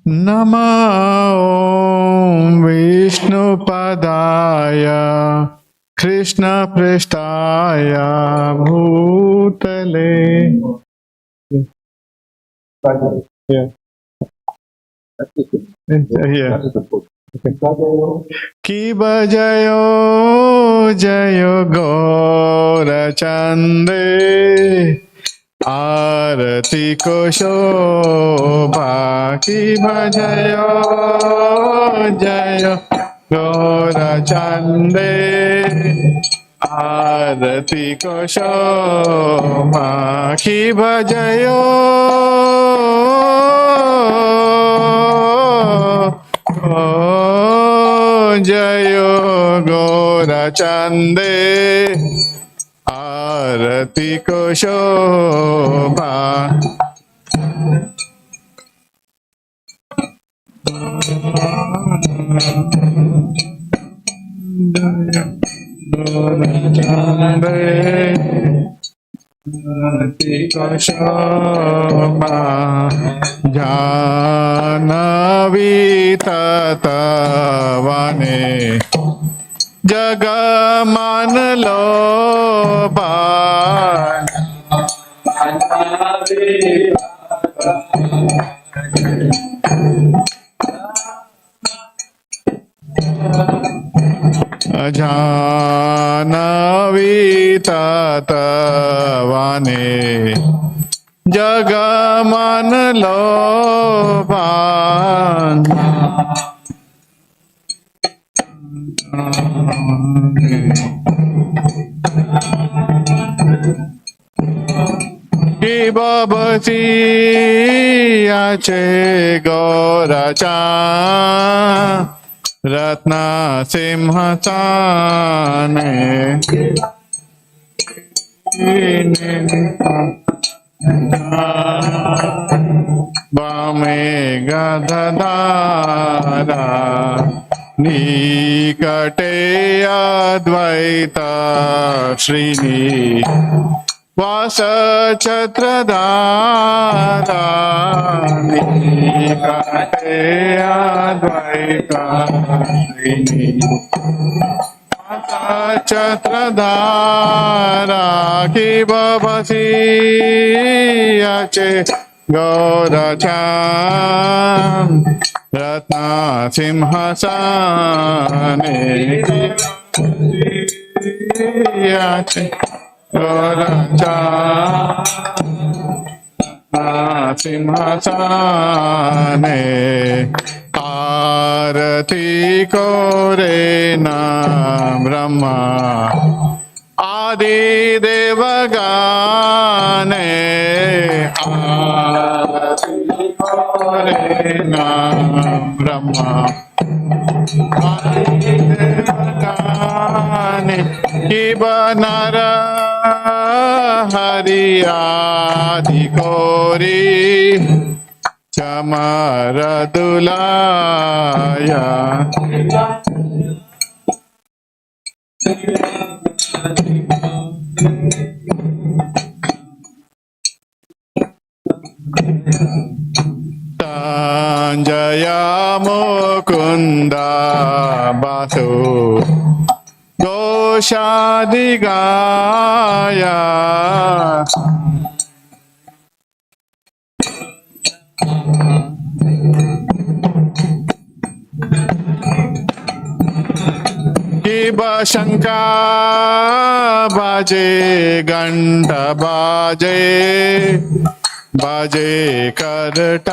Nama Om Vishnupadaya Krishna Prestaya Bhutale. Yeah. Yeah. Ki bajayo jayo Gaura Chande Arati ko shobha ki bhajayo jayo Gaura Chande Arati ko shobha ki bhajayo jayo Gaura Chande Arati ko shobha. Arati ko shobha. Jhanavi tatavane Jagaman loban Jhanavi tatavane Jagaman loban Ki babasi ache Gaura Cha Ratna Simhasane Vame Gadadara Nikate Advaita Srini Vasa Chatradara Nikate Advaita Srini Vasa Chatradara Ki babasi ache Gaura Cha Ratna Simhasane Yache Gaura Cha Ratna Simhasane Arati Kore Nam Brahma Adi Devagane Arati Kore Nam Brahma Adi Devagane Kiba Nara Hari Adi Kori Chamaradulaya Sanjaya Mukunda Basu Goshadigaya Kiba Shanka Baje Ganda Baje Baje Kartala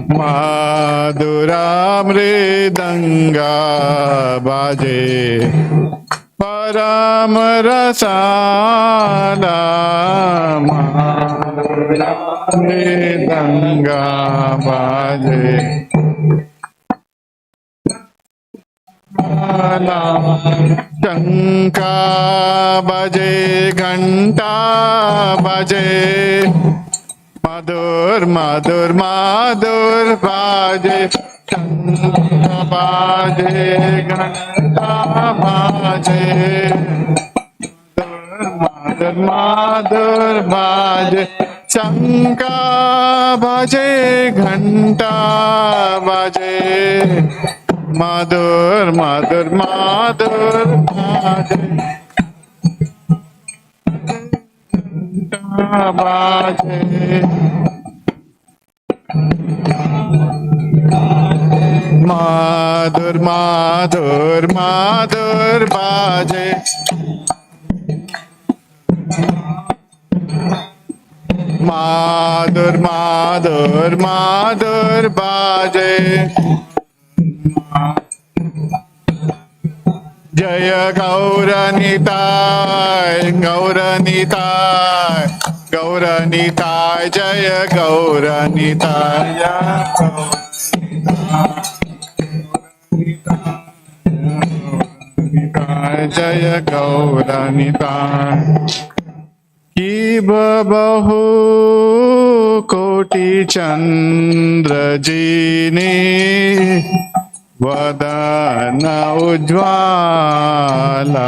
Madhura Mridanga Baje Param Rasala Madhura mridanga बाजे शंका बजे घंटा बजे मधुर मधुर मधुर बाजे शंका बाजे घंटा बाजे मधुर मधुर बाजे शंका बाजे घंटा बाजे मधुर मधुर मधुर बाजे बाजे मधुर मधुर मधुर बाजे मधुर मधुर मधुर बाजे जय गौरनिताय गौरनिताय गौरनिताय जय गौरनिताय जय गौरनिताय की बहु कोटि चंद्र जीने वदन उज्ज्वला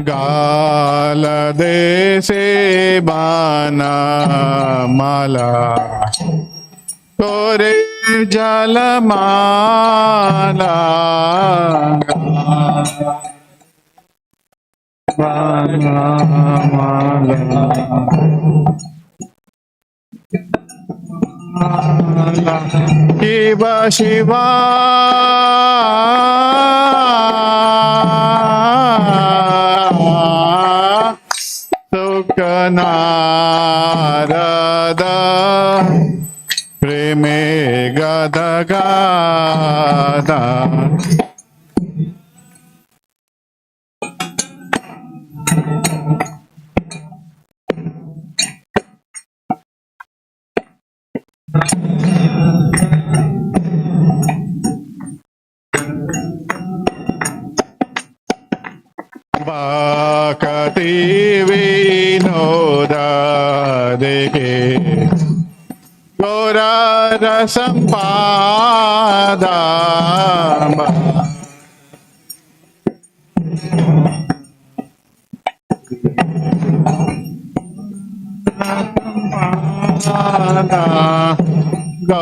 गाल देसे बाना माला तोरे जलमाला बाना माला शिव शिवा सुख नारद प्रेमे गद गादा बाकती विनोदा देखे गौरा रसंपादा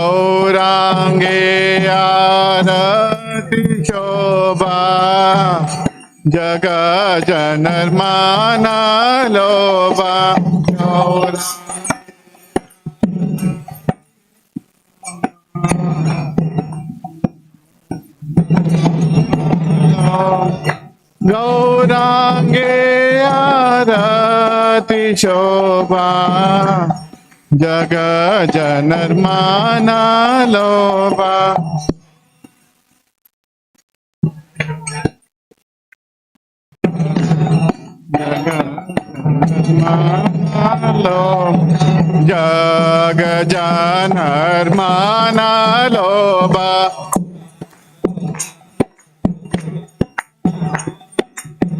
गौरांगे आरती शोभा जग जनर्माना लोभा गौरांगे आरती शोभा जग जनर्माना लोभा जग जनर्माना लोभा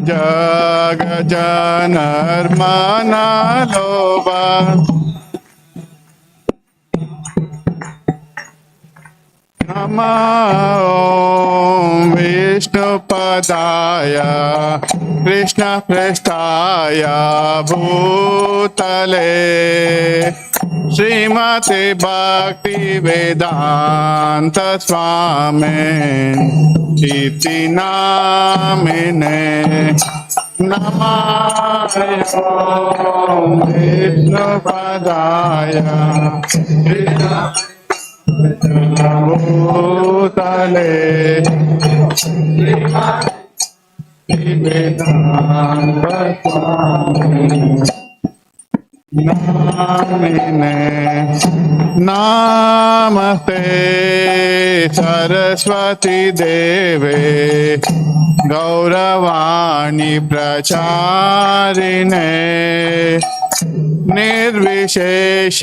जग जनर्माना लोभा नमः ॐ विष्णुपदाय कृष्णप्रेष्ठाय भूतले श्रीमते भक्तिवेदान्त स्वामी इति नामिने नमः ॐ विष्णुपदाय भूतले वेदान्त स्वामी नामिने नमस्ते सरस्वती देवे गौरवाणी प्रचारिणे निर्विशेष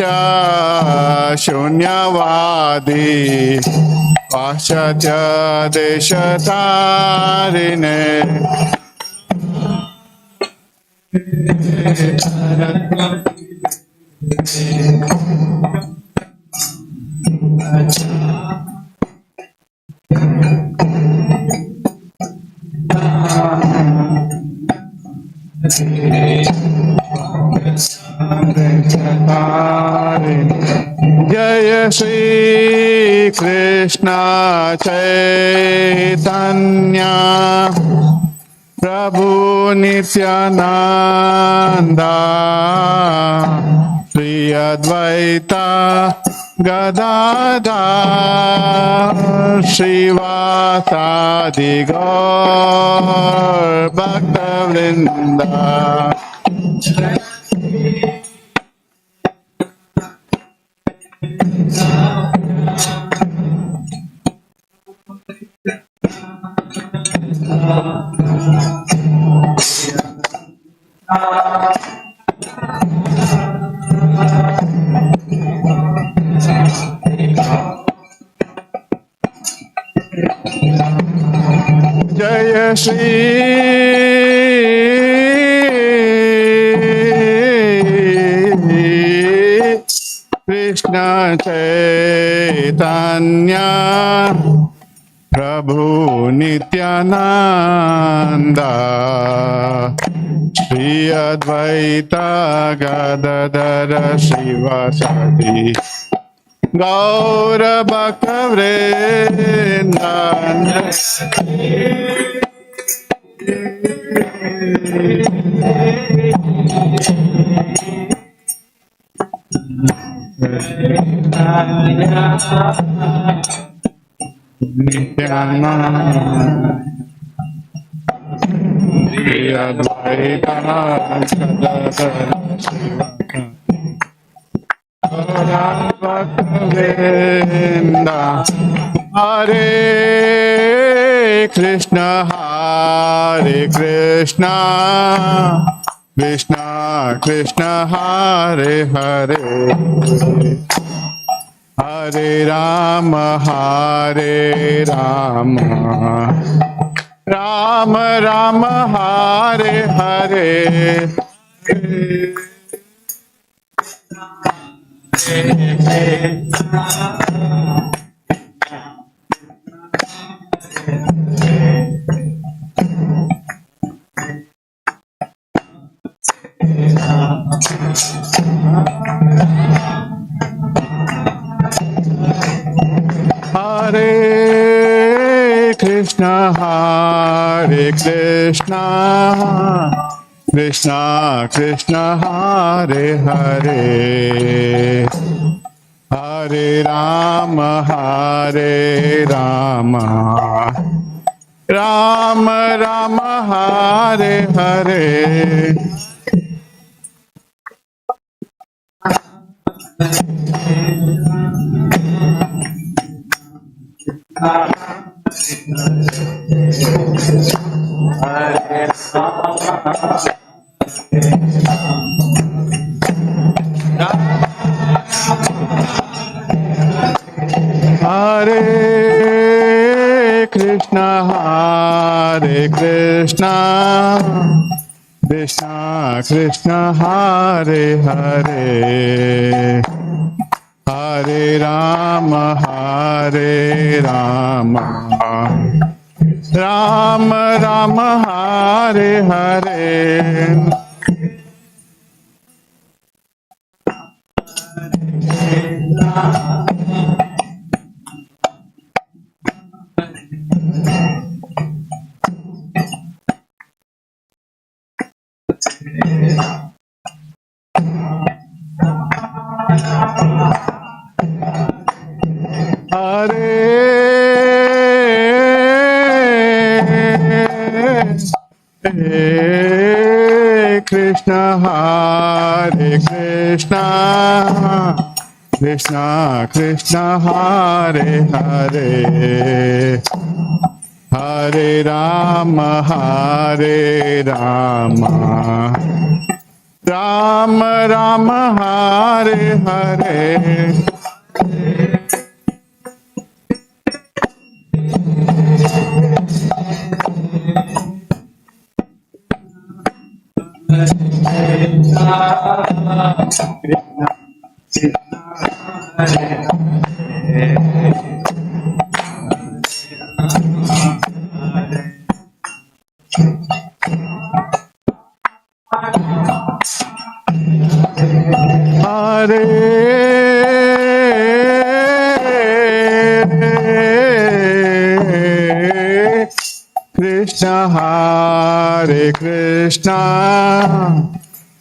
शून्यवादी पाश्चात्य देशतारिणे जय श्री कृष्ण चैतन्य प्रभु नित्यानंदा श्री अद्वैता गदाधर श्रीवासादि गौर भक्तवृंदा जय श्री कृष्ण चैतन्य प्रभु नित्यानंदा श्री अद्वैता गदाधर श्रीवासादि गौर भक्तवृंदा हरे Krishna Krishna Krishna Hare Hare Hare Ram Ram Ram Hare Hare Hare Krishna Krishna Krishna Hare Hare Hare Ram Ram Ram Hare Hare Hare Krishna Krishna Krishna Hare Hare Hare Ram Ram Ram Hare Hare Hare Krishna Krishna Krishna Hare Hare Hare Rama Rama Rama Hare Hare Krishna Hare Krishna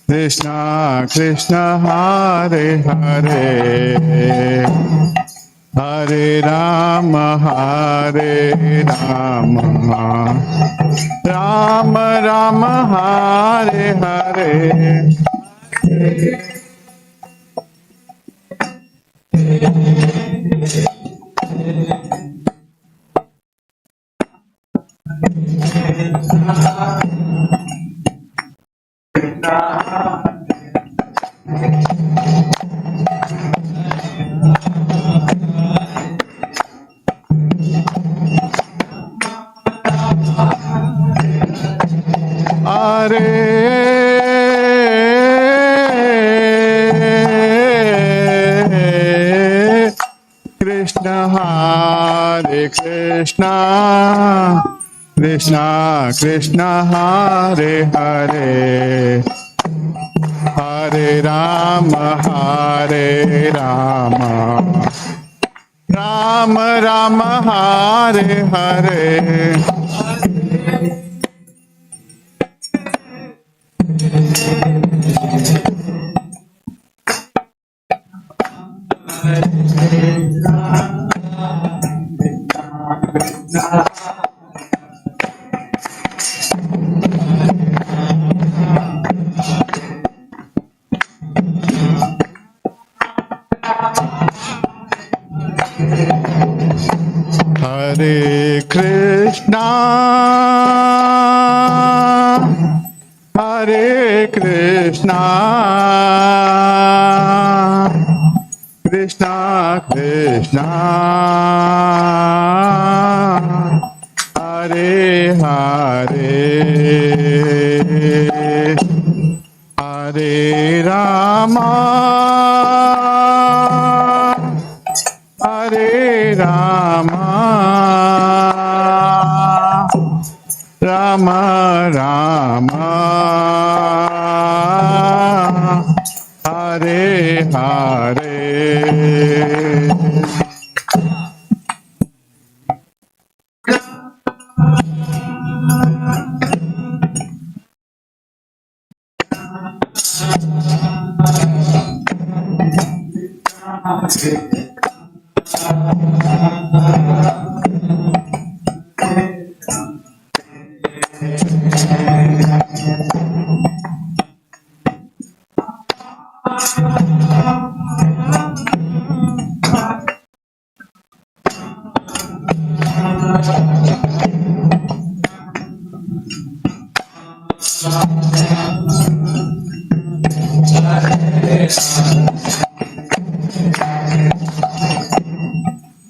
Krishna Krishna Hare Hare Hare Rama Rama Rama Hare Hare Krishna Hare Krishna Krishna Krishna Hare Hare Hare Rama Rama Rama Hare Hare Hare Krishna Hare Krishna Krishna Krishna Hare Hare Hare Rama Hare Rama Rama Rama Hare Hare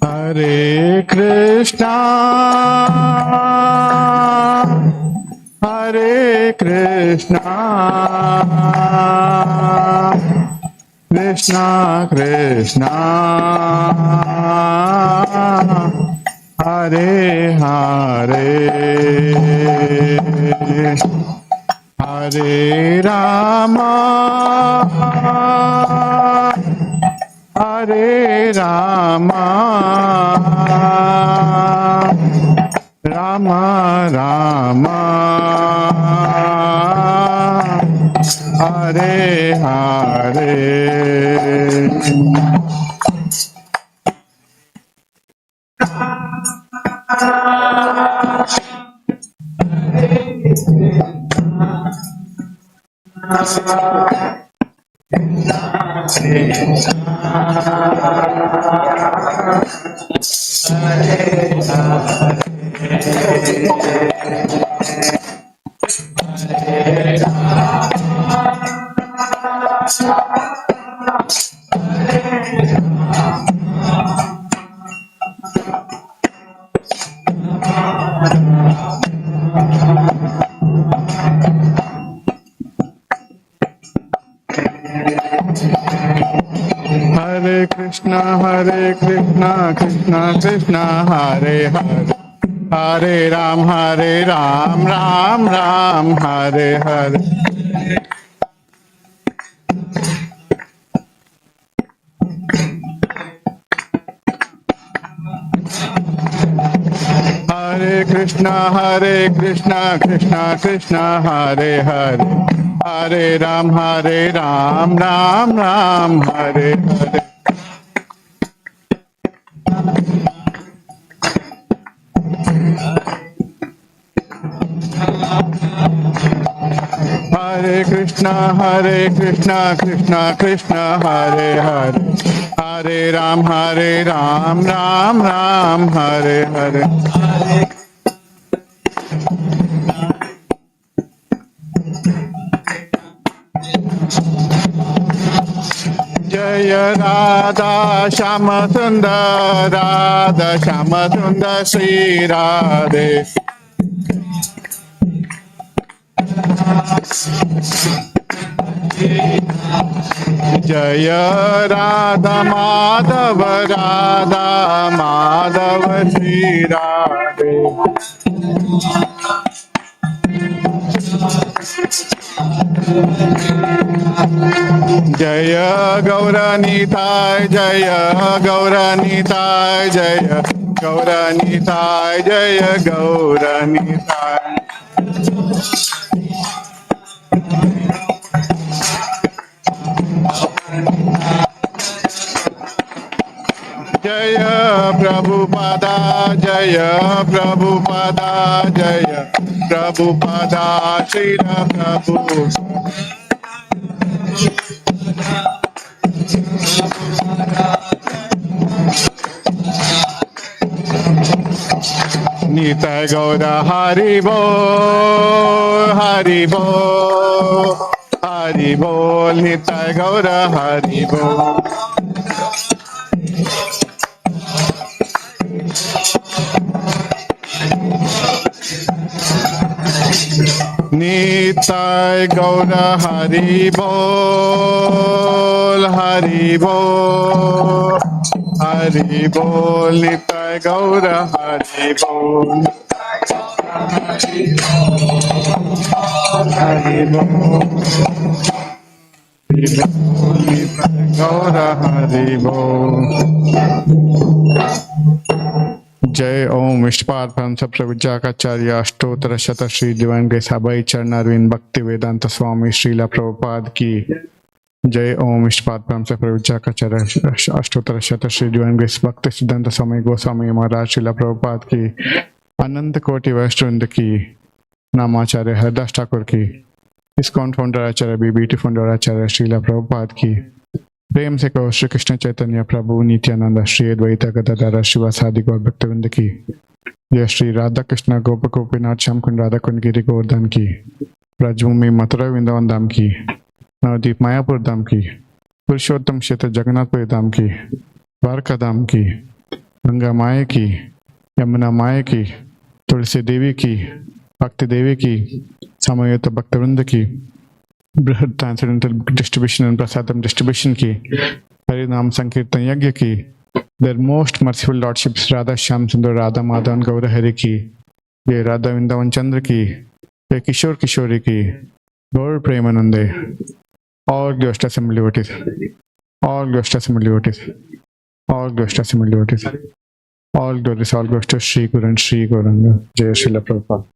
Hare Krishna Hare Krishna Krishna Krishna Hare Hare Hare Rama Hare Rama Rama Rama Hare Hare Hare Krishna, Krishna Krishna, Hare Hare, Hare Ram, Ram Ram, Hare Hare. Hare Krishna, Krishna Krishna, Hare Hare, Hare Ram, Ram Ram, Hare Hare. Hare Krishna, Krishna Krishna, Hare Hare, Hare Ram, Ram Ram, Hare Hare. Jaya Radha Shama Sundar, Radha Shama Sundar, Sri Radhe. Jaya Radha Madhava, Radha Madhava, Sri Radhe. Jaya Gauranitai, Jaya Gauranitai, Jaya Gauranitai, Jaya Gauranitai. Jaya Prabhupada, Jaya Prabhupada, Jaya Prabhupada, Srila Prabhupada. Nitai Gaura Hari Bol, Hari Bol, Hari Bol, Nitai Gaura Hari Bol. Nitai Gaura Hari Bol, Hari Bol, Hari Bol, Nitai Gaura Hari Bol. Hari Bol, Nitai Gaura Hari Bol. जय ओम इष्टपाद परम सब विद्याचार्य अष्टोत्तर शत श्री दिवान grace अभय चरणारविंद भक्ति वेदांत स्वामी श्रीला प्रभुपाद की जय ओम इष्टपाद परम सब विद्याचार्य अष्टोत्तर शत श्री दिवान ग्रेस भक्ति सिद्धांत स्वामी गोस्वामी महाराज श्रीला प्रभुपाद की अनंत कोटि वैष्णववृंद की नामाचार्य हरदास ठाकुर की इस्कॉन फाउंडर आचार्य बीबीटी फाउंडर आचार्य श्रीला प्रभुपाद की प्रेम से कहो श्री कृष्ण चैतन्य प्रभु नित्यानंद श्री अद्वैत गदाधर शिवासादि गौर भक्तवृंद की जय श्री राधा कृष्ण गोप गोपीनाथ श्याम कुंड राधा कुंड गिरी गोवर्धन की ब्रजभूमि मथुरा वृंदावन धाम की नवदीप मायापुर धाम की पुरुषोत्तम क्षेत्र जगन्नाथपुरी धाम की द्वारका धाम की गंगा माए की यमुना माए की तुलसी देवी की भक्ति देवी की समयुक्त भक्तवृंद की बृहद ट्रांसेंडेंटल डिस्ट्रीब्यूशन एंड प्रसादम डिस्ट्रीब्यूशन की हरि नाम संकीर्तन यज्ञ की their most merciful lordships Radha Shyam Sundar Radha Madhavan गौर हरि की ये राधा वृंदावन चंद्र की ये किशोर किशोरी की गौर प्रेमानंदे all the Astasam devotees, all the Astasam devotees, all the Astasam devotees, all glories, all goes to Sri Guru and Sri Gauranga. Jai Srila Prabhupada.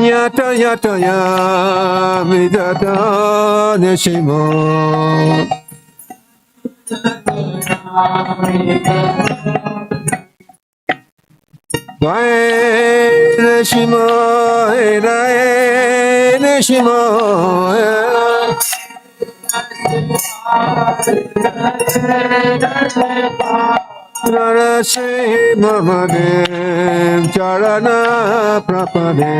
Yata yata ya midata neshimo. Vai neshimo, rai neshimo. Narasi mamade charana prapade.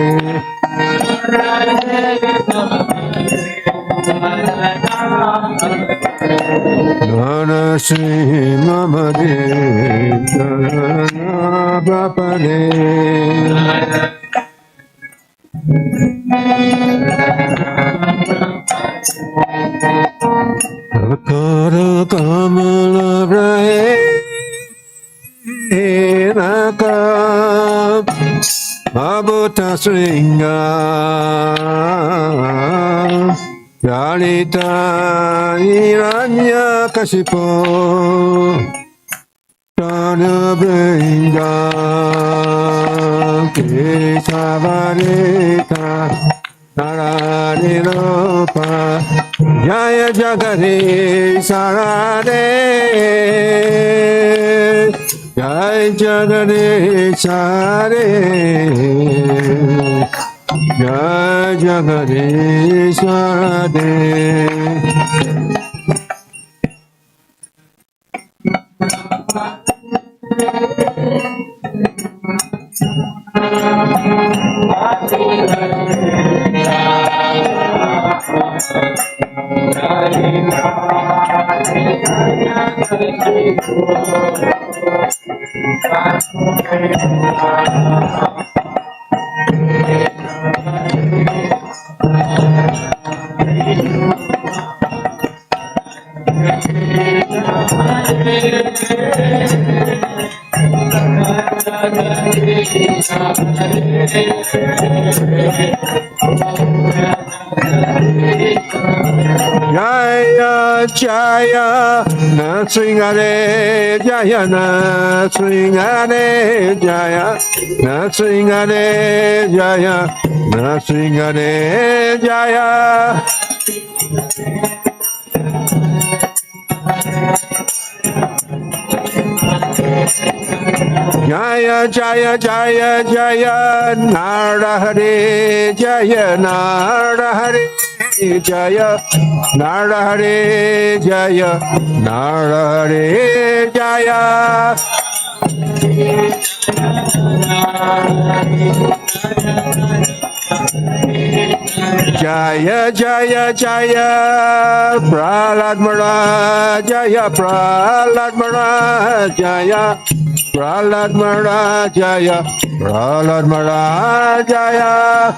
Narasi mamade charana prapade. Akara kamala brahe naka abhuta sringa Lalita iranya kashipo tanabringa kesavarita naranilopa Jaya Jagare Sarade Jaya Jagare Sare Jaya Jagare Sarade Jaya Jaya Nasringare Jaya Nasringare Jaya Nasringare Jaya Nasringare Jaya Jaya Jaya Jaya Jaya Narahare Jaya Narahare Jaya Narahare Jaya Narahare Jaya Jaya Jaya Jaya Prahlad Maharaj Jaya Prahlad Maharaj Jaya Prahlad Maharaj Jaya Prahlad Maharaj Jaya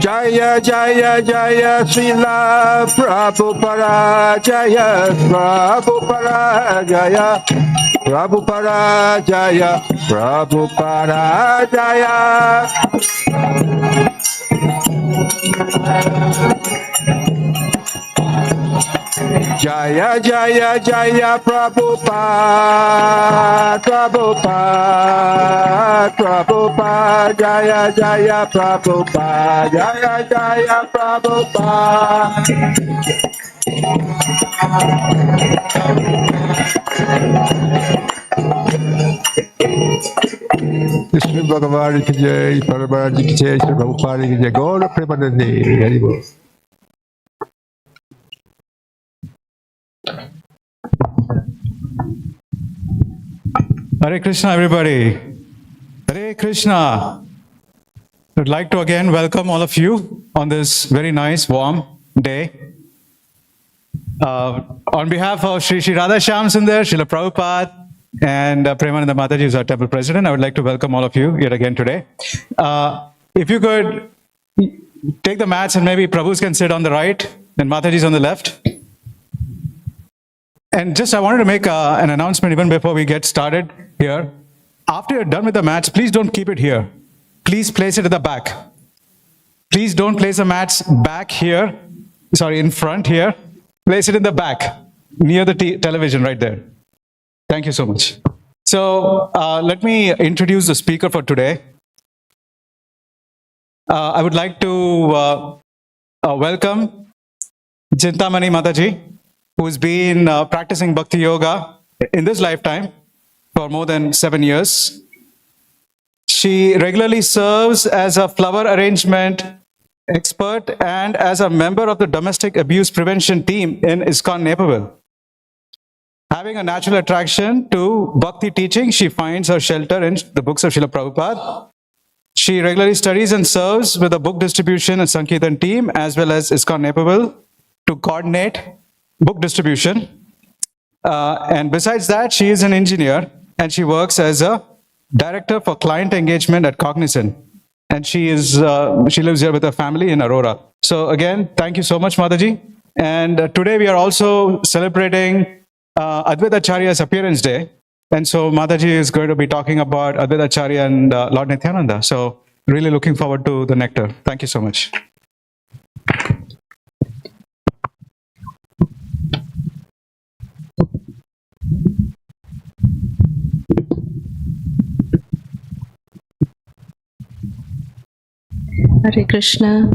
Jaya Jaya Jaya Srila Prabhupada Jaya Prabhupada Jaya Prabhupada Jaya Prabhupada Jaya Jaya Jaya Jaya Prabhupada Prabhupada Prabhupada Jaya Jaya Prabhupada Jaya Jaya Prabhupada Krishna Bhagavan ki jai, Paramahansa ji ki jai, Sri Prabhupada ki jai, Gaura Premanande, Hari Bol. Hare Krishna, everybody. Hare Krishna. I'd like to again welcome all of you on this very nice, warm day. On behalf of Sri Radha Shyam Sundar, Srila Prabhupada, and Premananda Mataji, who's our temple president, I would like to welcome all of you yet again today. If you could take the mats and maybe Prabhus can sit on the right and Mataji's on the left. And just I wanted to make an announcement even before we get started here. After you're done with the mats, please don't keep it here. Please place it at the back. Please don't place the mats back here, in front here. Place it in the back, near the television right there. Thank you so much. So let me introduce the speaker for today. I would like to welcome Cintamani Mataji, who's been practicing Bhakti Yoga in this lifetime for more than 7 years. She regularly serves as a flower arrangement expert and as a member of the domestic abuse prevention team in ISKCON Naperville. Having a natural attraction to Bhakti teaching, she finds her shelter in the books of Srila Prabhupada. She regularly studies and serves with the book distribution and Sankirtan team as well as ISKCON Naperville to coordinate book distribution. And besides that, she is an engineer and she works as a director for client engagement at Cognizant. And she lives here with her family in Aurora. So again, thank you so much, Mataji. And today we are also celebrating Advaita Acharya's appearance day. And so Mataji is going to be talking about Advaita Acharya and Lord Nityananda. So really looking forward to the nectar. Thank you so much. Hare Krishna.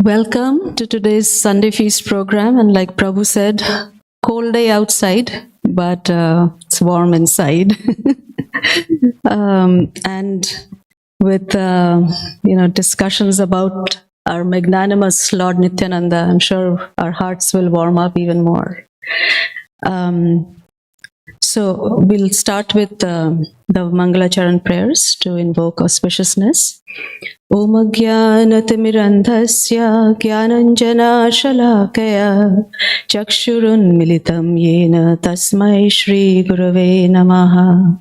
Welcome to today's Sunday Feast program. And like Prabhu said, cold day outside, but it's warm inside. And with discussions about our Magnanimous Lod Nityananda, I'm sure our hearts will warm up even more. So we'll start with the Mangalacharan prayers to invoke auspiciousness. Om Jnanatirandhasya Jnananjana Shalakaya Chakshurun Militam Yena Tasmai Shri Gurave Namaha.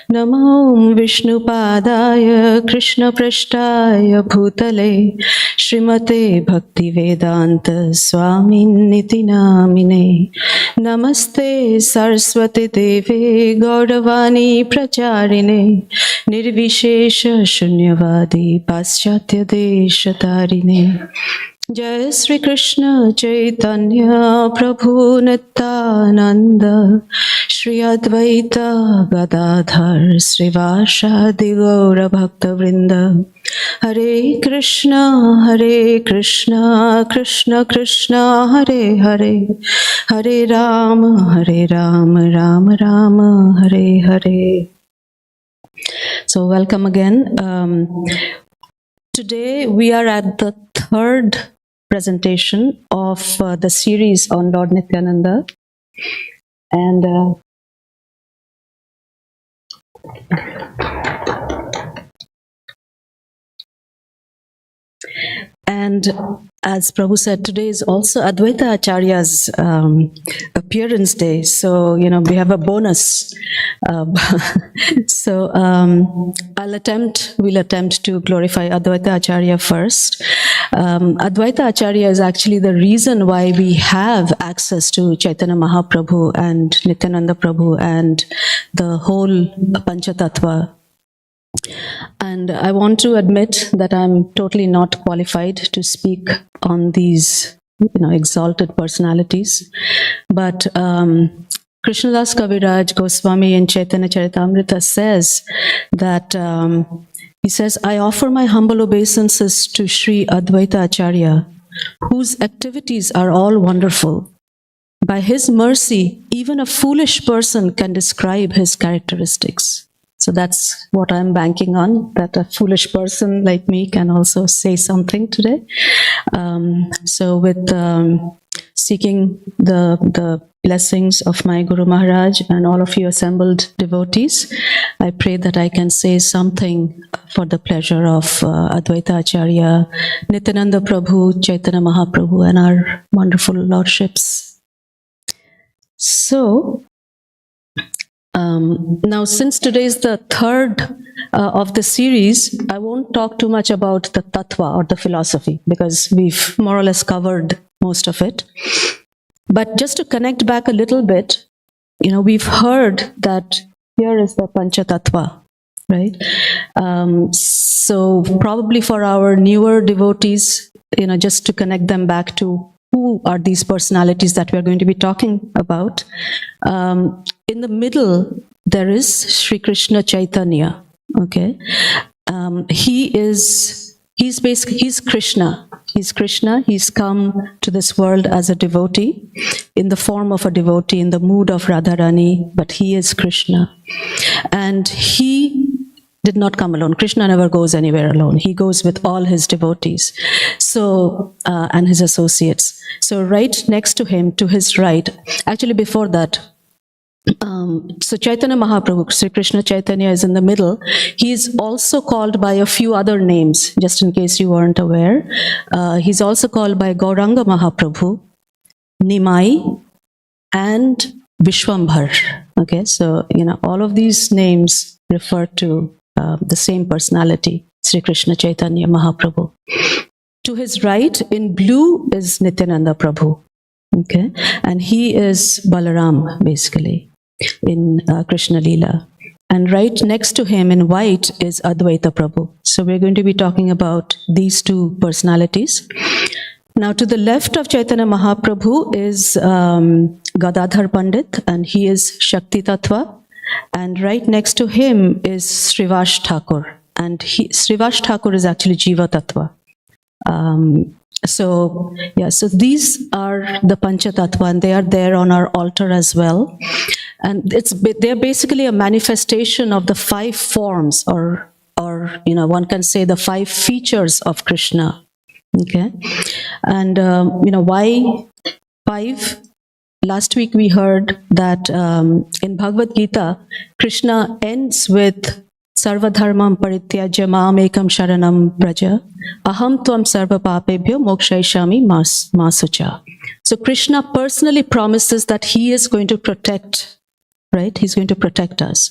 Namo Vishnu Padaya Krishna Prashtaya Bhutale Srimate Bhakti Vedanta Swamin Niti Namine. Namaste Saraswati Deve Gaudavani Pracharine Nirvishesha Shunyavadi Paschatya Deshatarine. Jai Sri Krishna Chaitanya Prabhu Nityananda Shri Advaita Gadadhar Srivasadi Gaura Bhakta Vrinda. Hare Krishna Krishna Krishna Hare Hare Hare Rama Rama Rama Hare Hare. So welcome again. Today we are at the third presentation of the series on Lord Nityananda. And as Prabhu said, today is also Advaita Acharya's appearance day. So, we have a bonus. So, we'll attempt to glorify Advaita Acharya first. Advaita Acharya is actually the reason why we have access to Chaitanya Mahaprabhu and Nityananda Prabhu and the whole Panchatattva. And I want to admit that I'm totally not qualified to speak on these, exalted personalities. But Krishnadas Kaviraj Goswami in Chaitanya Charitamrita says that, he says, I offer my humble obeisances to Sri Advaita Acharya, whose activities are all wonderful. By his mercy, even a foolish person can describe his characteristics. So that's what I'm banking on, that a foolish person like me can also say something today. So with seeking the blessings of my Guru Maharaj and all of you assembled devotees. I pray that I can say something for the pleasure of Advaita Acharya, Nityananda Prabhu, Chaitanya Mahaprabhu, and our wonderful lordships. So, now since today is the third of the series, I won't talk too much about the tattva or the philosophy because we've more or less covered most of it. But just to connect back a little bit, we've heard that here is the Pancha Tattva, right? So probably for our newer devotees, just to connect them back to who are these personalities that we're going to be talking about. In the middle, there is Sri Krishna Chaitanya, okay? He's Krishna. He's Krishna. He's come to this world as a devotee, in the form of a devotee, in the mood of Radharani, but he is Krishna. And he did not come alone. Krishna never goes anywhere alone. He goes with all his devotees, and his associates. So right next to him, to his right, actually before that, so Chaitanya Mahaprabhu, Sri Krishna Chaitanya is in the middle. He is also called by a few other names, just in case you weren't aware. He's also called by Gauranga Mahaprabhu, Nimai, and Vishwambhar. Okay, so, all of these names refer to the same personality, Sri Krishna Chaitanya Mahaprabhu. To his right, in blue, is Nityananda Prabhu. Okay, and he is Balaram, basically, in Krishna Leela. And right next to him in white is Advaita Prabhu. So we're going to be talking about these two personalities. Now to the left of Chaitanya Mahaprabhu is Gadadhar Pandit, and he is Shakti Tattva. And right next to him is Srivash Thakur. And Srivash Thakur is actually Jiva Tattva. So these are the Pancha Tattva, and they are there on our altar as well. And they're basically a manifestation of the 5 forms, or one can say the 5 features of Krishna. Okay, and why 5? Last week we heard that in Bhagavad Gita, Krishna ends with Sarvadharmam parityajya mam ekam sharanam praja aham tvam sarva papebhyo mokshayishami masucha. So Krishna personally promises that he is going to protect, right? He's going to protect us.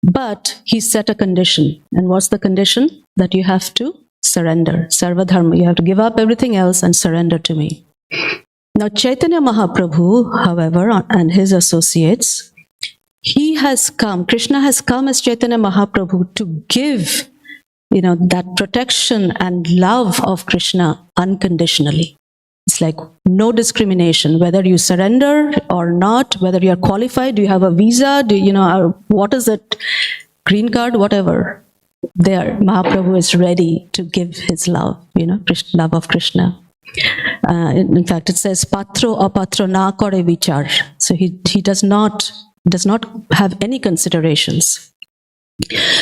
But he set a condition. And what's the condition? That you have to surrender. Sarvadharma. You have to give up everything else and surrender to me. Now Chaitanya Mahaprabhu, however, and his associates, Krishna has come as Chaitanya Mahaprabhu to give, that protection and love of Krishna unconditionally. It's like no discrimination, whether you surrender or not, whether you are qualified, do you have a visa, what is it, green card, whatever. There, Mahaprabhu is ready to give his love, love of Krishna. In fact, it says, Patro apatro na kore vichar. So he does not have any considerations.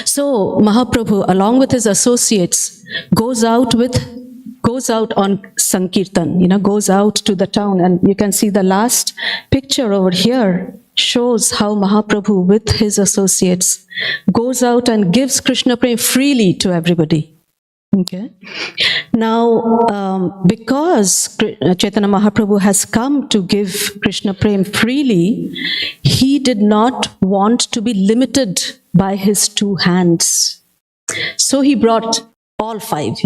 So Mahaprabhu, along with his associates, goes out on Sankirtan, goes out to the town. And you can see the last picture over here shows how Mahaprabhu with his associates goes out and gives Krishna Prem freely to everybody. Okay. Now, because Chaitanya Mahaprabhu has come to give Krishna Prem freely, he did not want to be limited by his 2 hands. So he brought all 5,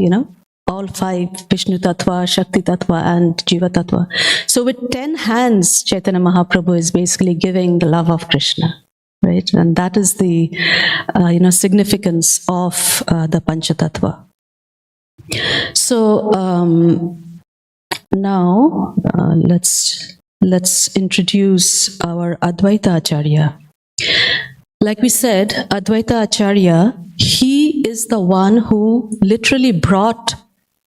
all 5, Vishnu Tattva, Shakti Tattva, and Jiva Tattva. So with 10 hands, Chaitanya Mahaprabhu is basically giving the love of Krishna, right? And that is the, significance of the Pancha Tattva. So now let's introduce our Advaita Acharya. Like we said, Advaita Acharya, he is the one who literally brought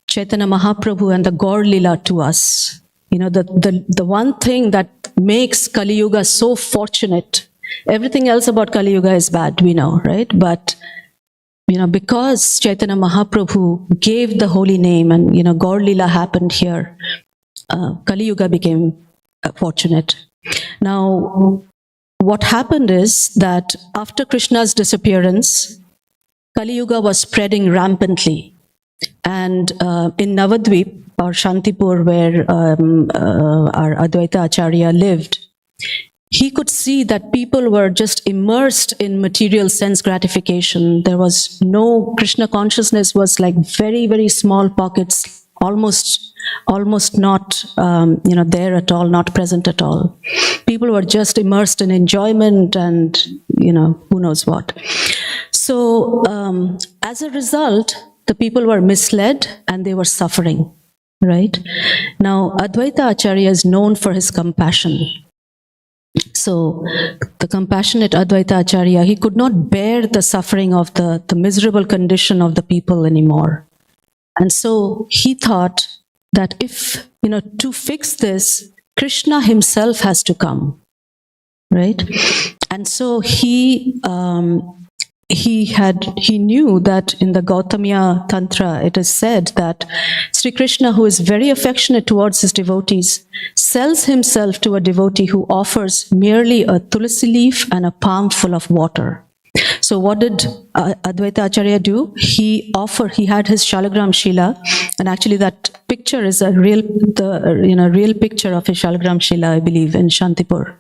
Chaitanya Mahaprabhu and the Gaur Leela to us. The one thing that makes Kali Yuga so fortunate. Everything else about Kali Yuga is bad, we know, right? But because Chaitanya Mahaprabhu gave the holy name and, Gaur Leela happened here, Kali Yuga became fortunate. Now, what happened is that after Krishna's disappearance, Kali Yuga was spreading rampantly. And in Navadvip, or Shantipur, where our Advaita Acharya lived, he could see that people were just immersed in material sense gratification. There was no Krishna consciousness, was like very, very small pockets, almost not there at all, not present at all. People were just immersed in enjoyment and who knows what. So as a result, the people were misled and they were suffering, right? Now, Advaita Acharya is known for his compassion. So the compassionate Advaita Acharya, he could not bear the suffering of the miserable condition of the people anymore. And so he thought that if, to fix this, Krishna himself has to come, right? And so he knew that in the Gautamiya Tantra, it is said that Sri Krishna, who is very affectionate towards his devotees, sells himself to a devotee who offers merely a tulsi leaf and a palm full of water. So what did Advaita Acharya do? He had his Shalagram Shila, and actually that picture is a real picture of his Shalagram Shila, I believe, in Shantipur.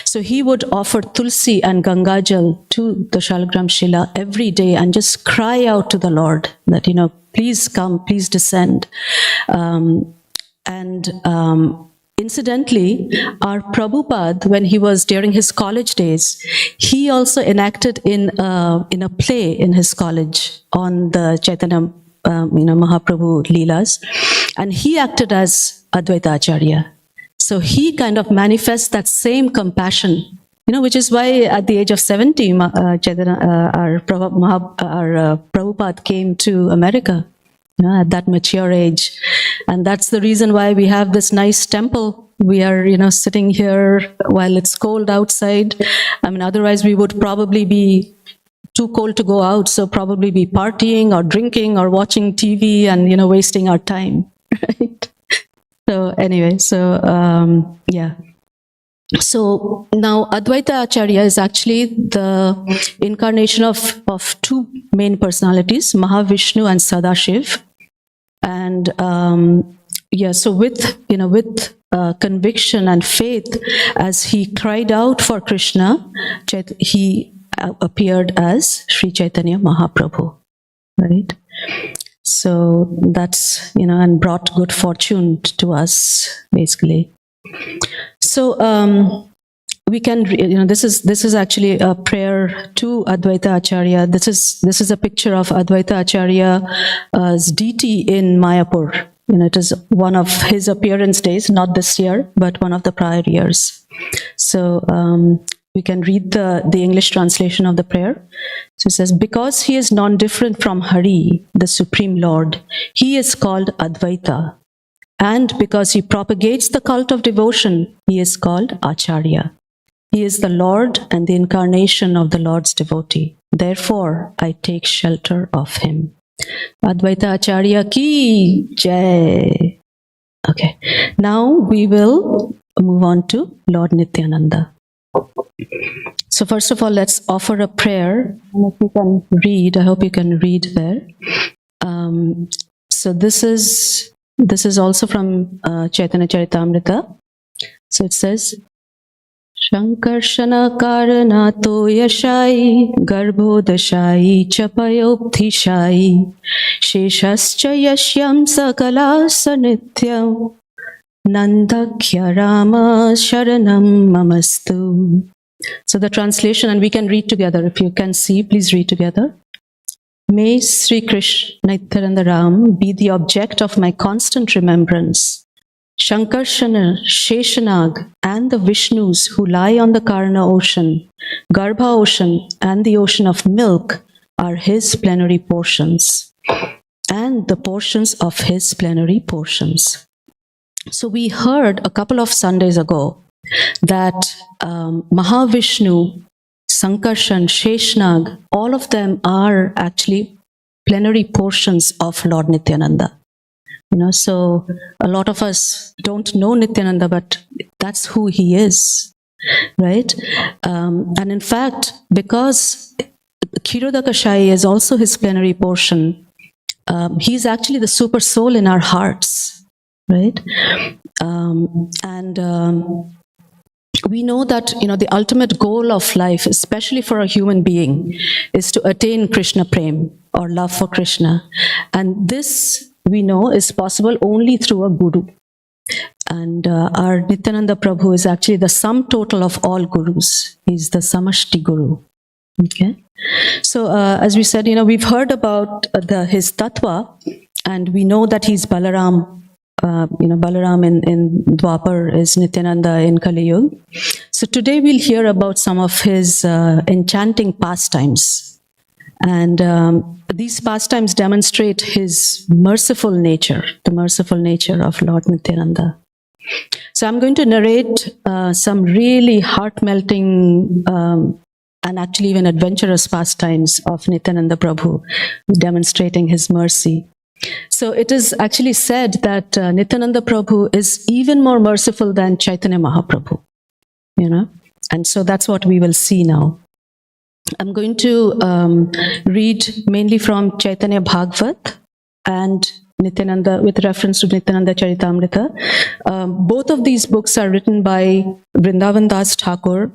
So he would offer tulsi and Gangajal to the Shalagram Shila every day and just cry out to the Lord that, please come, please descend. Incidentally, our Prabhupada, when he was during his college days, he also enacted in a play in his college on the Chaitanya Mahaprabhu Leelas, and he acted as Advaita Acharya. So he kind of manifests that same compassion, which is why at the age of 70, our Prabhupada came to America. At that mature age. And that's the reason why we have this nice temple. We are, sitting here while it's cold outside. I mean, otherwise we would probably be too cold to go out. So probably be partying or drinking or watching TV and, wasting our time. Right? So anyway, yeah. So now Advaita Acharya is actually the incarnation of two main personalities, Mahavishnu and Sadashiv. And so with conviction and faith, as he cried out for Krishna, he appeared as Sri Chaitanya Mahaprabhu, right? So that's, and brought good fortune to us, basically. So we can, this is actually a prayer to Advaita Acharya. This is a picture of Advaita Acharya's deity in Mayapur. It is one of his appearance days, not this year, but one of the prior years. So we can read the English translation of the prayer. So it says, because he is non-different from Hari, the Supreme Lord, he is called Advaita. And because he propagates the cult of devotion, he is called Acharya. He is the Lord and the incarnation of the Lord's devotee. Therefore, I take shelter of him. Advaita Acharya ki jai. Okay. Now we will move on to Lord Nityananda. So first of all, let's offer a prayer. If you can read, I hope you can read there. So this is also from Chaitanya Charitamrita. So it says, Shankarshana Karanato Yashai Garbhodashai Chapayopthishai Sheshascha Yashyam Sakala Sanityam Nandakya Rama Sharanam Mamastu. So the translation, and we can read together. If you can see, please read together. May Sri Krishna Nityananda Ram be the object of my constant remembrance. Shankarshana, Sheshanag, and the Vishnus who lie on the Karna ocean, Garbha ocean, and the ocean of milk are his plenary portions, and the portions of his plenary portions. So we heard a couple of Sundays ago that Mahavishnu, Sankarshan, Sheshnag, all of them are actually plenary portions of Lord Nityananda. So a lot of us don't know Nityananda, but that's who he is, right? And in fact, because Kshirodakashayi is also his plenary portion, he's actually the super soul in our hearts, right? We know that the ultimate goal of life, especially for a human being, is to attain Krishna Prem, or love for Krishna, and this we know is possible only through a guru. And our Nityananda Prabhu is actually the sum total of all gurus. He's the Samashti Guru. Okay, so as we said, we've heard about his tattva, and we know that he's Balaram. Balaram in Dwapar is Nityananda in Kali Yuga. So today we'll hear about some of his enchanting pastimes. And these pastimes demonstrate his merciful nature, the merciful nature of Lord Nityananda. So I'm going to narrate some really heart-melting and actually even adventurous pastimes of Nityananda Prabhu, demonstrating his mercy. So it is actually said that Nityananda Prabhu is even more merciful than Chaitanya Mahaprabhu, and so that's what we will see now. I'm going to read mainly from Chaitanya Bhagavat and Nityananda, with reference to Nityananda Charitamrita. Both of these books are written by Vrindavan Das Thakur,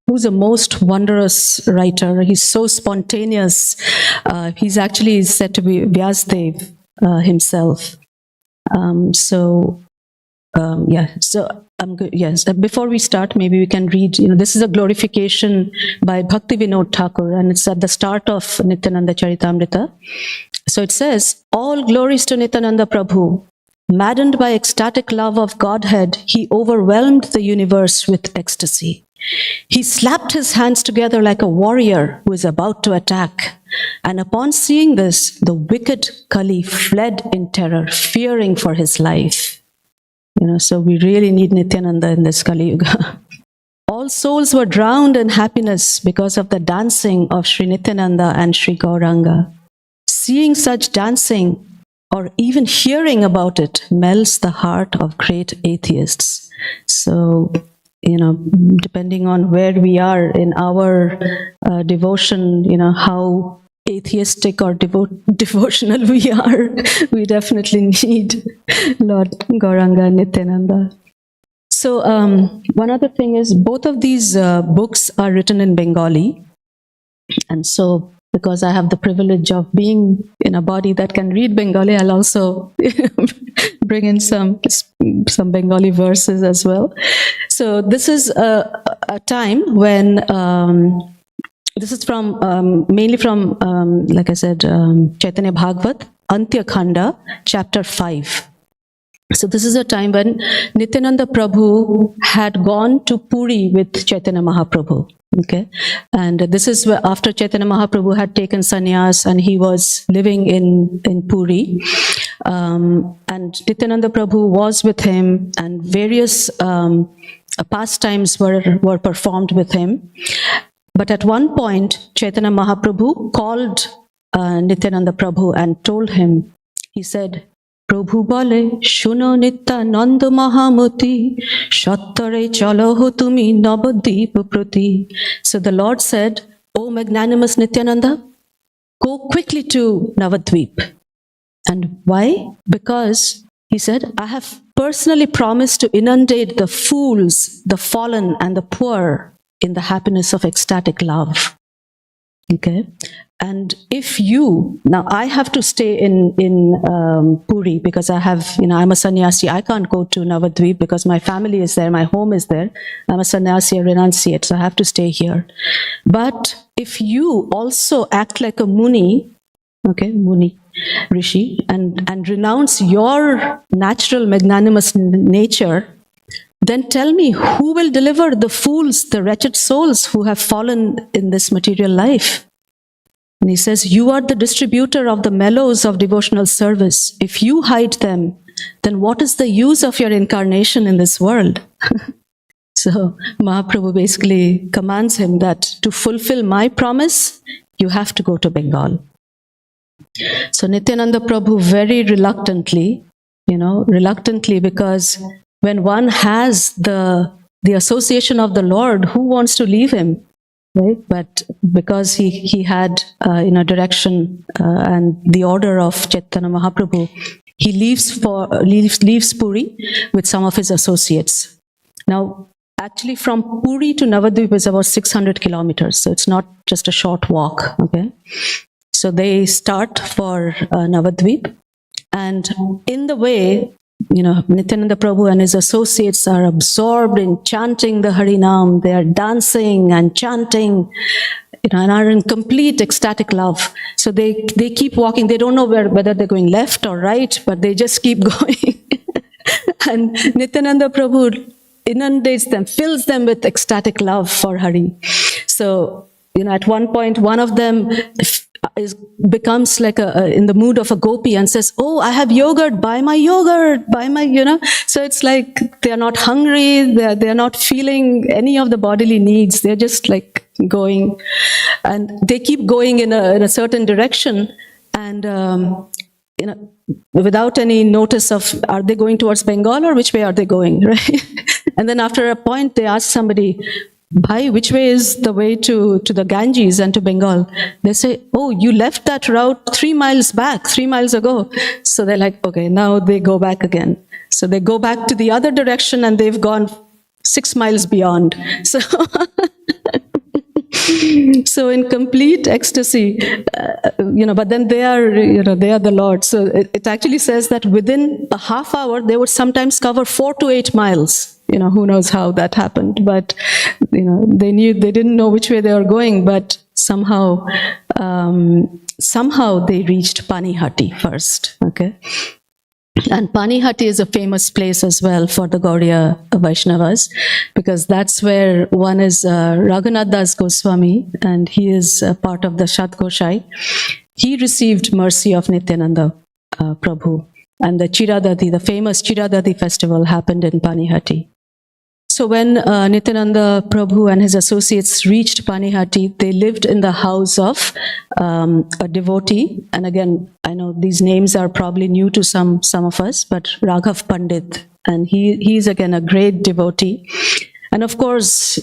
who's a most wondrous writer. He's so spontaneous. He's actually said to be Vyasdev himself. So I'm good. Yes. Before we start, maybe we can read. This is a glorification by Bhakti Vinod Thakur, and it's at the start of Nityananda Charitamrita. So it says, "All glories to Nityananda Prabhu. Maddened by ecstatic love of Godhead, he overwhelmed the universe with ecstasy. He slapped his hands together like a warrior who is about to attack. And upon seeing this, the wicked Kali fled in terror, fearing for his life." So we really need Nityananda in this Kali Yuga. All souls were drowned in happiness because of the dancing of Sri Nityananda and Sri Gauranga. Seeing such dancing, or even hearing about it, melts the heart of great atheists. So, depending on where we are in our devotion, how atheistic or devotional we are, we definitely need Lord Gauranga and Nityananda. So one other thing is, both of these books are written in Bengali. And so, because I have the privilege of being in a body that can read Bengali, I'll also bring in some Bengali verses as well. So this is a time when, this is from, mainly from, like I said, Chaitanya Bhagavat, Antya Khanda, chapter 5. So this is a time when Nityananda Prabhu had gone to Puri with Chaitanya Mahaprabhu. Okay, and this is where, after Chaitanya Mahaprabhu had taken sannyas and he was living in Puri, and Nityananda Prabhu was with him, and various pastimes were performed with him. But at one point, Chaitanya Mahaprabhu called Nityananda Prabhu and told him, he said, "Prabhu bole, shuno Nityananda Mahamati, shattare chaloho tumi navadip prati." So the Lord said, "O magnanimous Nityananda, go quickly to Navadvip." And why? Because, he said, "I have personally promised to inundate the fools, the fallen, and the poor in the happiness of ecstatic love." Okay, and if now I have to stay in Puri because I'm a sannyasi. I can't go to Navadvip because my family is there, my home is there. I'm a sannyasi, a renunciate, so I have to stay here. But if you also act like a Muni, okay, Muni, Rishi, and renounce your natural magnanimous nature, then tell me, who will deliver the fools, the wretched souls who have fallen in this material life? And he says, you are the distributor of the mellows of devotional service. If you hide them, then what is the use of your incarnation in this world? So Mahaprabhu basically commands him that to fulfill my promise, you have to go to Bengal. So Nityananda Prabhu very reluctantly, because when one has the association of the Lord, who wants to leave him? Right? But because he had direction and the order of Chaitanya Mahaprabhu, he leaves Puri with some of his associates. Now, actually, from Puri to Navadvip is about 600 kilometers, so it's not just a short walk. Okay, so they start for Navadvip, and in the way, Nityananda Prabhu and his associates are absorbed in chanting the Harinam. They are dancing and chanting, and are in complete ecstatic love. So they keep walking. They don't know whether they're going left or right, but they just keep going. And Nityananda Prabhu inundates them, fills them with ecstatic love for Hari. So, at one point, one of them becomes like in the mood of a gopi and says, "Oh, I have yogurt, buy my yogurt, buy my," So it's like they're not hungry, they're not feeling any of the bodily needs. They're just like going, and they keep going in a certain direction, and without any notice of, are they going towards Bengal or which way are they going, right? And then after a point, they ask somebody, "Bhai, which way is the way to the Ganges and to Bengal?" They say, "Oh, you left that route 3 miles back, 3 miles ago." So they're like, okay, now they go back again. So they go back to the other direction and they've gone 6 miles beyond. So, so in complete ecstasy, but then they are the Lord. So it actually says that within a half hour, they would sometimes cover 4 to 8 miles. Who knows how that happened, but, they didn't know which way they were going, but somehow they reached Panihati first, okay? And Panihati is a famous place as well for the Gaudiya Vaishnavas, because that's where one is Raghunath Das Goswami, and he is a part of the Shatgoshai. He received mercy of Nityananda Prabhu, and the famous Chiradadi festival happened in Panihati. So when Nityananda Prabhu and his associates reached Panihati, they lived in the house of a devotee. And again, I know these names are probably new to some of us, but Raghav Pandit. And he's again a great devotee. And of course,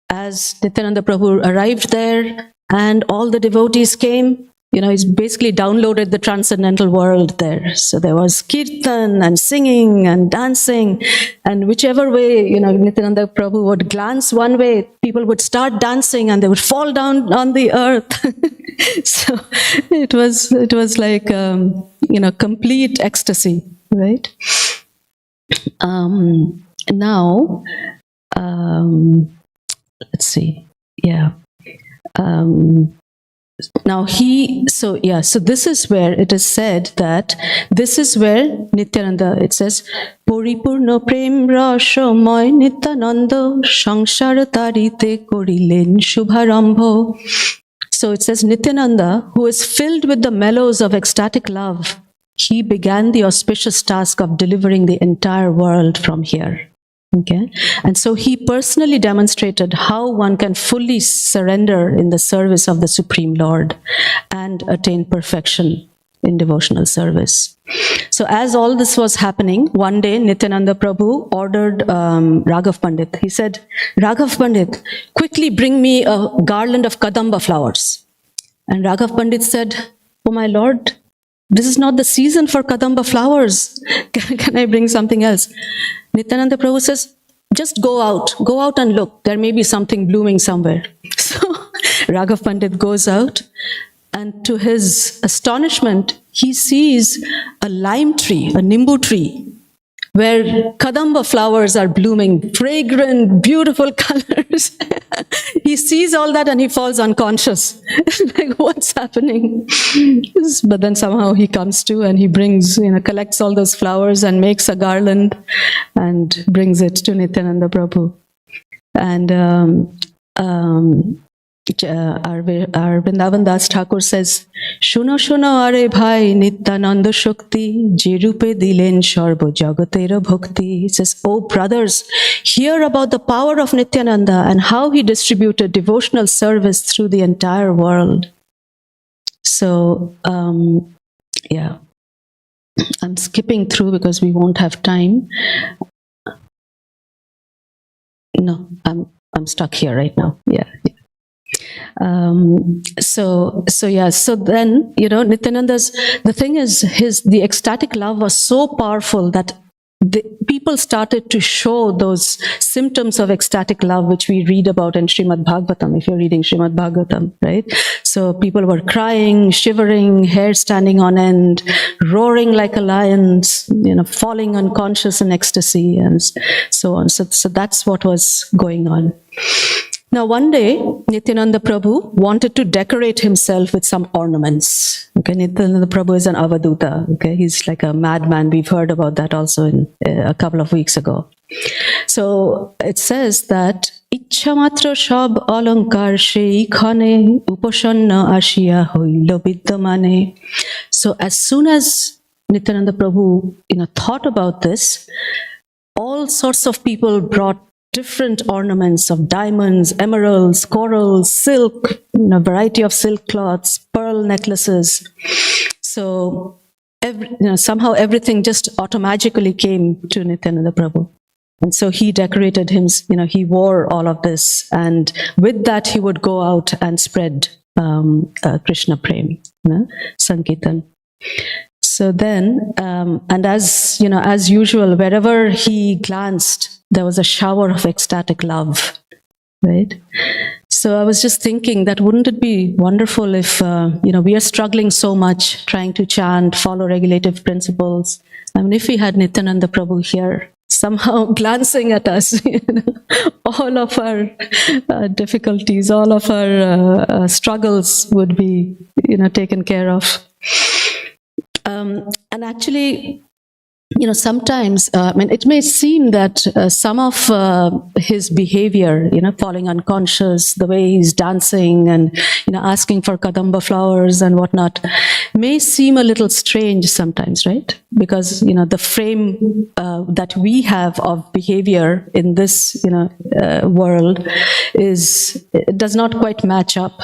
as Nityananda Prabhu arrived there and all the devotees came, he's basically downloaded the transcendental world there. So there was kirtan and singing and dancing, and whichever way, Nityananda Prabhu would glance one way, people would start dancing and they would fall down on the earth. So it was like, complete ecstasy, right? Now, let's see. Yeah. Now so this is where it is said that this is where Nityananda, it says, Poripurno prem rasamoy Nityananda sangsara tarite korilen shubharambho. So it says Nityananda, who is filled with the mellows of ecstatic love, he began the auspicious task of delivering the entire world from here. Okay, and so he personally demonstrated how one can fully surrender in the service of the Supreme Lord and attain perfection in devotional service. So as all this was happening, one day Nityananda Prabhu ordered Raghav Pandit. He said, "Raghav Pandit, quickly bring me a garland of kadamba flowers." And Raghav Pandit said, "Oh my Lord, this is not the season for kadamba flowers. Can I bring something else?" Nityananda Prabhu says, "Just go out and look. There may be something blooming somewhere." So Raghav Pandit goes out, and to his astonishment, he sees a lime tree, a nimbu tree, where kadamba flowers are blooming, fragrant, beautiful colors. He sees all that and he falls unconscious. Like, what's happening? But then somehow he comes to and he brings, collects all those flowers and makes a garland and brings it to Nityananda Prabhu. And our Vrindavan Das Thakur says, "Shuno shuno are bhai Nityananda Shakti, je rupe dilen sharbo jagatera bhakti." He says, "Oh brothers, hear about the power of Nityananda and how he distributed devotional service through the entire world." So, yeah, I'm skipping through because we won't have time. No, I'm stuck here right now. Yeah. So then, Nityananda's, the thing is, the ecstatic love was so powerful that people started to show those symptoms of ecstatic love, which we read about in Srimad Bhagavatam, if you're reading Srimad Bhagavatam, right? So people were crying, shivering, hair standing on end, roaring like a lion, falling unconscious in ecstasy, and so on. So that's what was going on. Now, one day, Nityananda Prabhu wanted to decorate himself with some ornaments. Okay, Nityananda Prabhu is an avaduta. Okay, he's like a madman. We've heard about that also in a couple of weeks ago. So it says that Ichamatra shab alankar shei khane uposhanna ashiya hoilo vidyamane. So as soon as Nityananda Prabhu, thought about this, all sorts of people brought different ornaments of diamonds, emeralds, corals, silk, variety of silk cloths, pearl necklaces. So somehow everything just automatically came to Nityananda Prabhu. And so he decorated him, he wore all of this. And with that, he would go out and spread Krishna Prem, Sankirtan. So then, and as usual, wherever he glanced, there was a shower of ecstatic love, right? So I was just thinking that wouldn't it be wonderful if, we are struggling so much trying to chant, follow regulative principles. I mean, if we had Nityananda Prabhu here, somehow glancing at us, all of our difficulties, all of our struggles would be, taken care of. And actually, sometimes, it may seem that some of his behavior, falling unconscious, the way he's dancing and, asking for kadamba flowers and whatnot, may seem a little strange sometimes, right? Because, the frame that we have of behavior in this, world does not quite match up.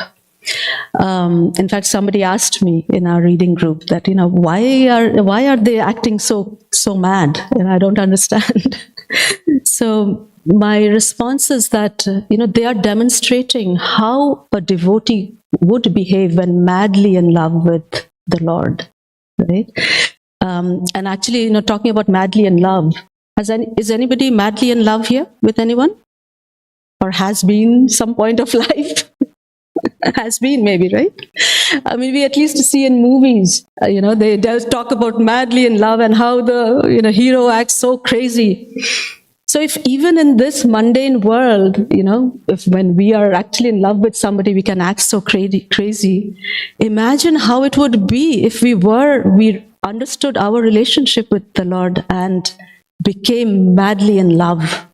In fact, somebody asked me in our reading group that, why are they acting so mad? And I don't understand. So my response is that, they are demonstrating how a devotee would behave when madly in love with the Lord, right? And actually, talking about madly in love, is anybody madly in love here with anyone? Or has been some point of life? Has been, maybe, right? I mean, we at least see in movies, they talk about madly in love and how the hero acts so crazy. So if even in this mundane world, if when we are actually in love with somebody, we can act so crazy, imagine how it would be if we understood our relationship with the Lord and became madly in love.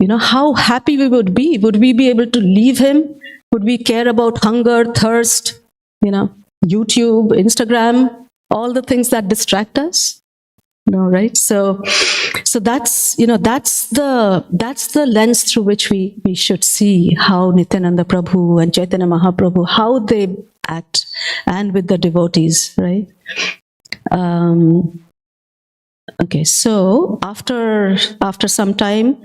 How happy we would be. Would we be able to leave him? Would we care about hunger, thirst, YouTube, Instagram, all the things that distract us? No, right? So that's the lens through which we should see how Nityananda Prabhu and Chaitanya Mahaprabhu, how they act, and with the devotees, right? Okay, so after some time,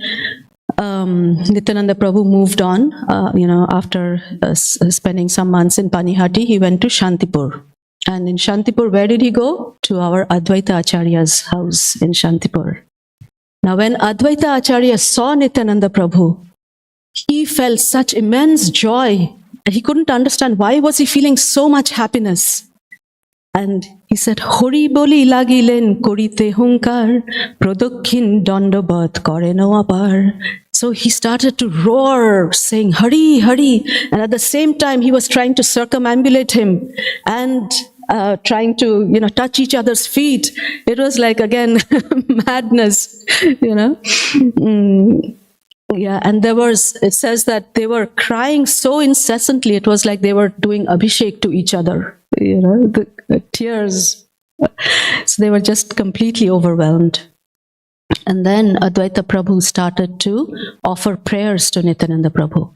Nityananda Prabhu moved on, after spending some months in Panihati, he went to Shantipur. And in Shantipur, where did he go? To our Advaita Acharya's house in Shantipur. Now, when Advaita Acharya saw Nityananda Prabhu, he felt such immense joy, and he couldn't understand why was he feeling so much happiness. And he said, Hori boli lagilen korite hunkar, prodokhin dandabat koreno apar. So he started to roar, saying, Hari, Hari. And at the same time, he was trying to circumambulate him and trying to, touch each other's feet. It was like, again, madness, Yeah, and it says that they were crying so incessantly, it was like they were doing abhishek to each other, the tears. So they were just completely overwhelmed. And then Advaita Prabhu started to offer prayers to Nityananda Prabhu.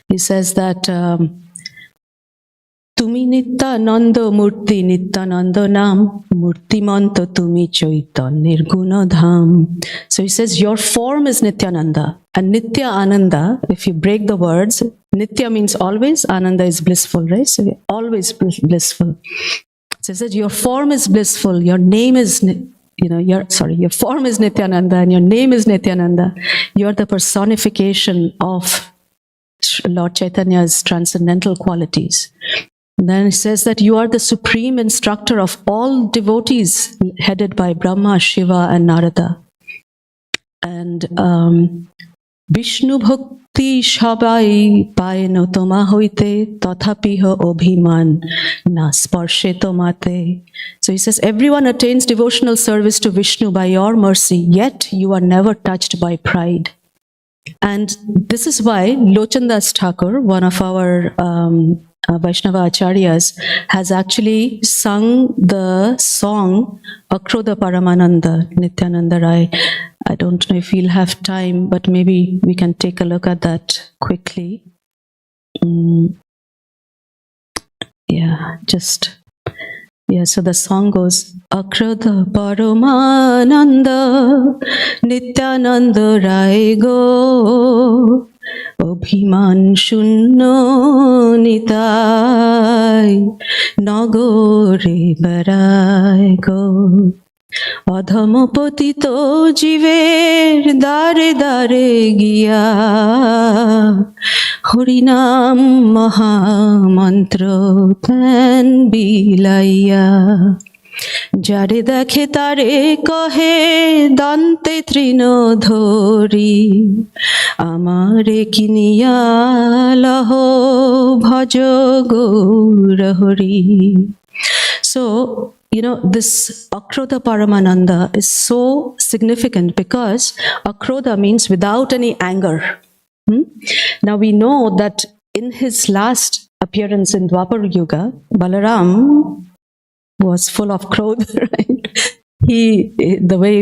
He says that Tumi Nityananda Murti Nityananda Nam Murtimanta Tumi Chaitan Nirguna Dham. So he says, your form is Nityananda. And Nitya Ananda, if you break the words, Nitya means always, Ananda is blissful, right? So you're always blissful. So he says, your form is blissful, your name is, your form is Nityananda and your name is Nityananda. You're the personification of Lord Chaitanya's transcendental qualities. And then it says that you are the supreme instructor of all devotees headed by Brahma, Shiva and Narada. And Vishnu Bhakti Shabai Paeno Toma Hoite Tathapiha Obhiman Na Sparshe Tomate. So he says, everyone attains devotional service to Vishnu by your mercy, yet you are never touched by pride. And this is why Lochandas Thakur, one of our Vaishnava Acharyas, has actually sung the song Akrodha Paramananda Nityananda Rai. I don't know if we'll have time, but maybe we can take a look at that quickly. So the song goes, Akrodha Paramananda Nityananda Rai go Obhiman Shunno Nitai Nagore Barai go অধম পতিত জীবের দ্বারে দ্বারে গিয়া হরিনাম মহামন্ত্র ধ্যান বিলাইয়া যারে দেখে তারে কহে দন্তে তৃণ ধরি আমারে কিনিয়া লহ ভজ Gour Hari. So, this Akrodha Paramananda is so significant because Akrodha means without any anger. Now we know that in his last appearance in Dwapar Yuga, Balaram was full of krodha, right? The way,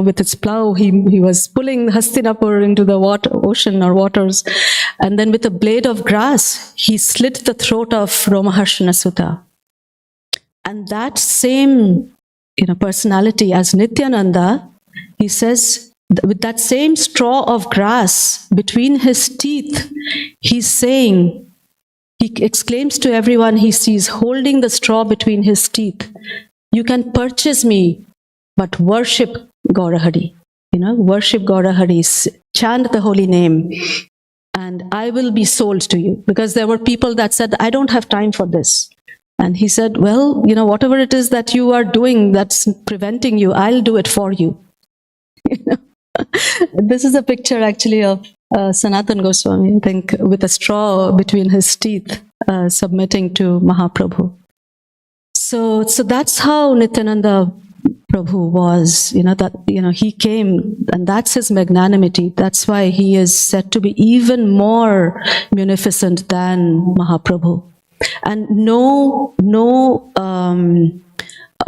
with his plow, he was pulling Hastinapur into the ocean or waters. And then with a blade of grass, he slit the throat of Romaharshana Sutta. And that same, personality as Nityananda, he says, with that same straw of grass between his teeth, he's saying, he exclaims to everyone he sees, holding the straw between his teeth, you can purchase me, but worship Gaurahari. Worship Gaurahari, chant the holy name, and I will be sold to you. Because there were people that said, I don't have time for this. And he said, well, whatever it is that you are doing that's preventing you, I'll do it for you. This is a picture actually of Sanatan Goswami, I think, with a straw between his teeth, submitting to Mahaprabhu. So that's how Nityananda Prabhu was, he came, and that's his magnanimity. That's why he is said to be even more munificent than Mahaprabhu. And no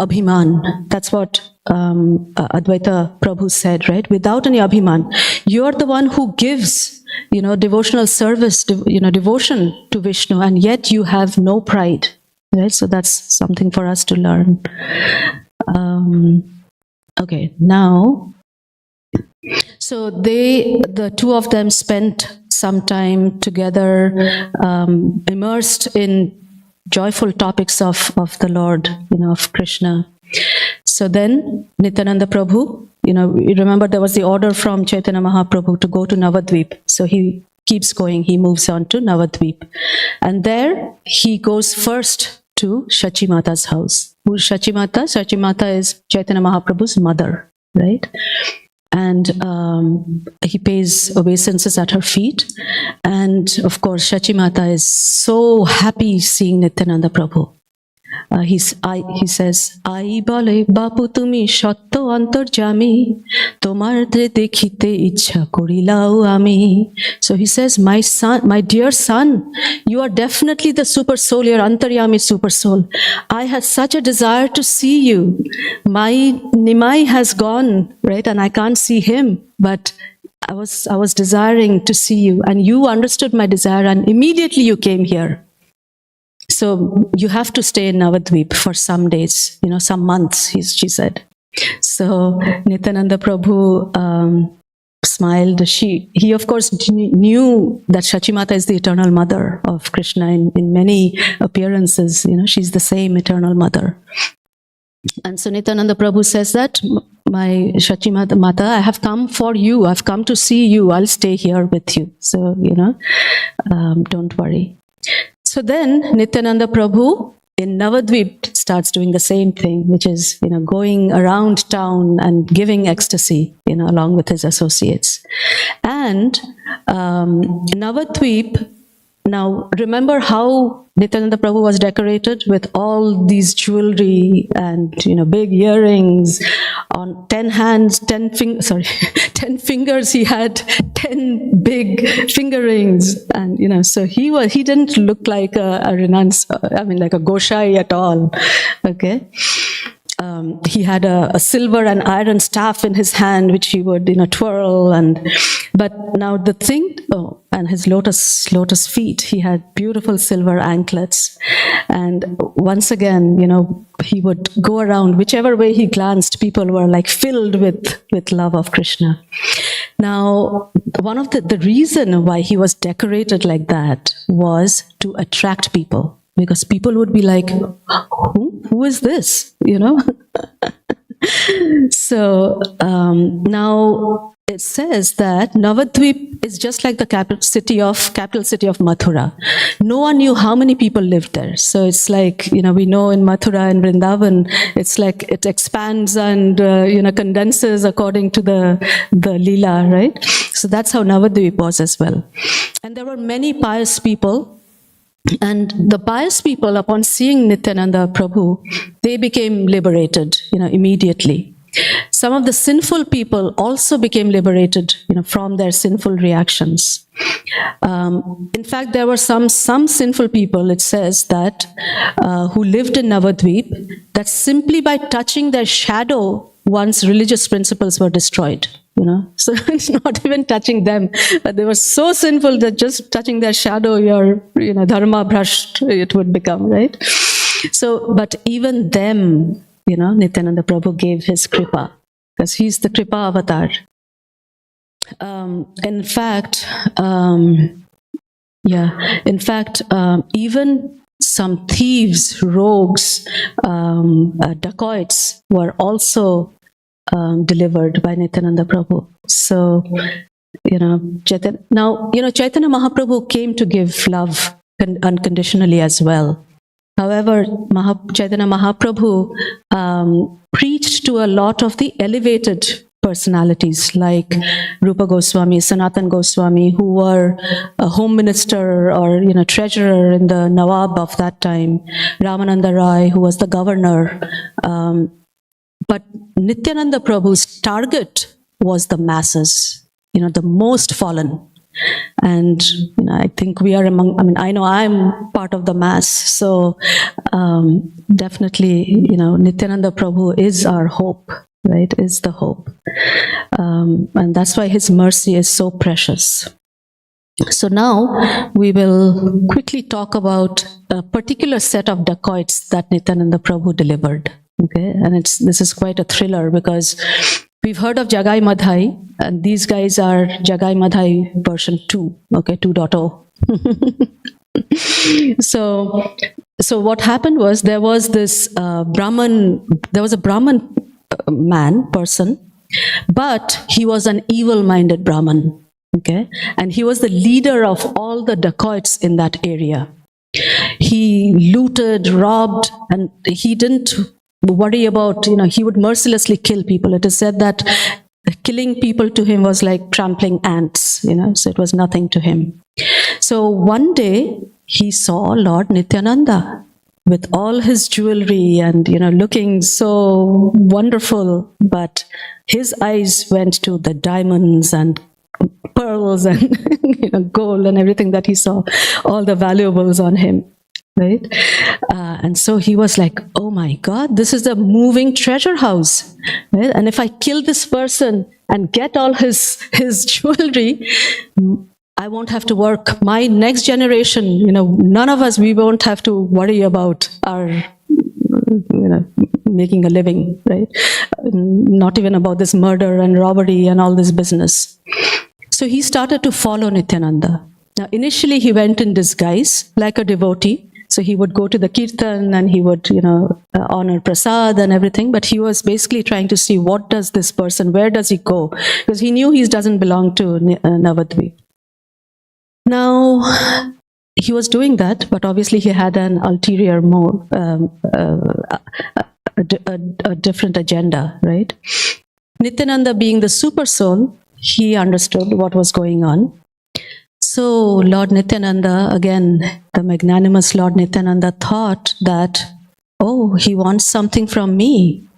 abhiman. That's what Advaita Prabhu said, right? Without any abhiman. You're the one who gives, devotional service, devotion to Vishnu, and yet you have no pride, right? So that's something for us to learn. Okay, now, so the two of them spent some time together, immersed in joyful topics of the Lord, of Krishna. So then Nityananda Prabhu, you remember there was the order from Chaitanya Mahaprabhu to go to Navadvip. So he keeps going, he moves on to Navadvip. And there he goes first to Shachi Mata's house. Who's Shachi Mata? Shachi Mata is Chaitanya Mahaprabhu's mother, right? And he pays obeisances at her feet. And of course, Shachi Mata is so happy seeing Nityananda Prabhu. He says, Ai bole bapu tumi shatto antarjami, tomar dekhite ichha korilao ami. So he says, my son, my dear son, you are definitely the super soul, you're antaryami super soul. I had such a desire to see you. My Nimai has gone, right? And I can't see him, but I was desiring to see you, and you understood my desire, and immediately you came here. So you have to stay in Navadvip for some days, some months, she said. So Nityananda Prabhu smiled. He of course knew that Shachimata is the eternal mother of Krishna in many appearances. She's the same eternal mother. And so Nityananda Prabhu says that, my Shachimata Mata, I have come for you. I've come to see you. I'll stay here with you. So, don't worry. So then Nityananda Prabhu in Navadvip starts doing the same thing, which is, going around town and giving ecstasy, along with his associates. And Navadvip, now remember how Nityananda Prabhu was decorated with all these jewelry and, big earrings. On 10 fingers, he had 10 big finger rings. And, so he didn't look like like a Goshai at all. Okay. He had a silver and iron staff in his hand, which he would, twirl. But now the thing, and his lotus feet, he had beautiful silver anklets. And once again, he would go around, whichever way he glanced, people were like filled with love of Krishna. Now, one of the reason why he was decorated like that was to attract people. Because people would be like, who is this? So now it says that Navadvip is just like the capital city of Mathura. No one knew how many people lived there. So it's like, we know in Mathura and Vrindavan, it's like it expands and, condenses according to the Leela, right? So that's how Navadvip was as well. And there were many pious people. And the pious people, upon seeing Nityananda Prabhu, they became liberated, immediately. Some of the sinful people also became liberated, from their sinful reactions. In fact, there were some sinful people, it says that, who lived in Navadvip, that simply by touching their shadow, one's religious principles were destroyed. So it's not even touching them, but they were so sinful that just touching their shadow, your, dharma brushed, it would become, right? So, but even them, Nityananda Prabhu gave his kripa, because he's the kripa avatar. In fact, even some thieves, rogues, dacoits were also delivered by Nityananda Prabhu. So, Chaitanya Mahaprabhu came to give love unconditionally as well. However, Chaitanya Mahaprabhu preached to a lot of the elevated personalities like Rupa Goswami, Sanatan Goswami, who were a home minister or, treasurer in the Nawab of that time, Ramananda Rai, who was the governor. But Nityananda Prabhu's target was the masses, the most fallen. And I think we are I know I'm part of the mass. So definitely, Nityananda Prabhu is our hope, right? Is the hope. And that's why his mercy is so precious. So now we will quickly talk about a particular set of dacoits that Nityananda Prabhu delivered. Okay, and this is quite a thriller because we've heard of Jagai Madhai, and these guys are Jagai Madhai version 2, okay, 2.0. So what happened was there was a Brahman person, but he was an evil-minded Brahman, okay, and he was the leader of all the dacoits in that area. He looted, robbed, and he didn't worry about, he would mercilessly kill people. It is said that killing people to him was like trampling ants, so it was nothing to him. So one day he saw Lord Nityananda with all his jewelry and, looking so wonderful, but his eyes went to the diamonds and pearls and, gold and everything that he saw, all the valuables on him. Right? And so he was like, oh my God, this is a moving treasure house. Right? And if I kill this person and get all his jewelry, I won't have to work. My next generation, none of us, we won't have to worry about our, making a living, right? Not even about this murder and robbery and all this business. So he started to follow Nityananda. Now, initially he went in disguise like a devotee. So he would go to the kirtan and he would, honor prasad and everything. But he was basically trying to see what does this person, where does he go? Because he knew he doesn't belong to Navadvip. Now, he was doing that, but obviously he had an ulterior motive, a different agenda, right? Nityananda being the super soul, he understood what was going on. So Lord Nityananda, again, the magnanimous Lord Nityananda thought that, oh, he wants something from me.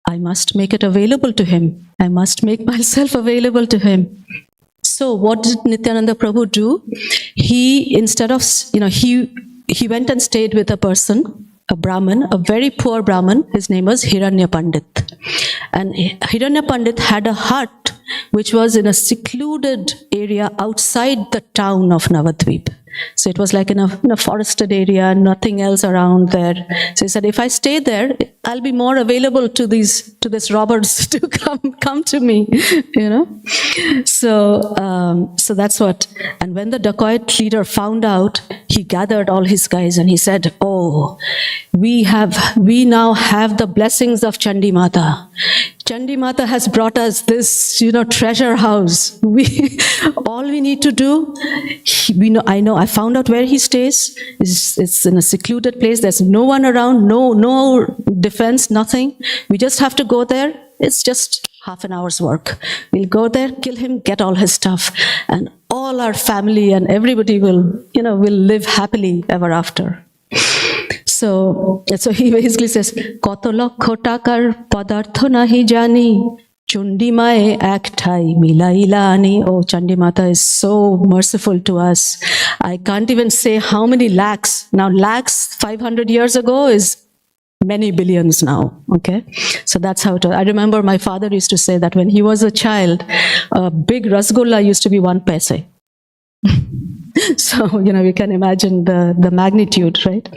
I must make it available to him. I must make myself available to him. So what did Nityananda Prabhu do? He, instead of, he went and stayed with a person, a Brahmin, a very poor Brahmin. His name was Hiranya Pandit. And Hiranya Pandit had a hut which was in a secluded area outside the town of Navadvip. So it was like in a forested area, nothing else around there. So he said, if I stay there, I'll be more available to these robbers to come to me, So that's what. And when the dacoit leader found out, he gathered all his guys and he said, oh, we now have the blessings of Chandi Mata. Chandi Mata has brought us this, treasure house. All we need to do, I found out where he stays. It's in a secluded place. There's no one around, no defense, nothing. We just have to go there. It's just half an hour's work. We'll go there, kill him, get all his stuff, and all our family and everybody will live happily ever after. So he basically says, Koto lokho takar padartho nahi jani, Chundi mae ek thai milaila ani. Oh, Chandi Mata is so merciful to us. I can't even say how many lakhs. Now, lakhs 500 years ago is many billions now, okay? So that's how it was. I remember my father used to say that when he was a child, a big rasgulla used to be 1 paise. So, we can imagine the magnitude, right?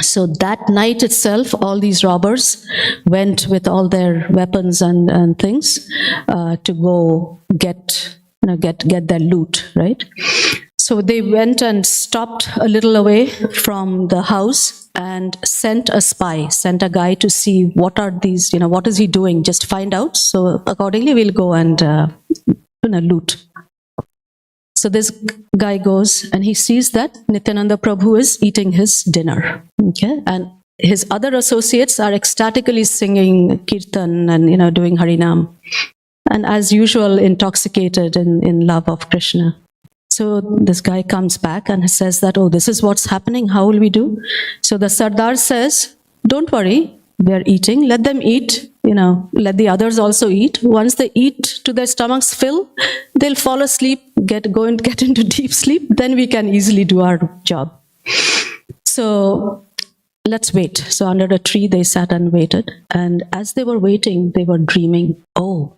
So that night itself, all these robbers went with all their weapons and things to go get their loot, right? So they went and stopped a little away from the house and sent a guy to see what are these, what is he doing? Just find out. So accordingly, we'll go and loot. So this guy goes and he sees that Nityananda Prabhu is eating his dinner, okay? And his other associates are ecstatically singing kirtan and, doing Harinam. And as usual, intoxicated in love of Krishna. So this guy comes back and says that, oh, this is what's happening. How will we do? So the Sardar says, don't worry. They're eating. Let them eat. Let the others also eat. Once they eat to their stomachs fill, they'll fall asleep, get into deep sleep. Then we can easily do our job. So let's wait. So under a tree, they sat and waited. And as they were waiting, they were dreaming, oh,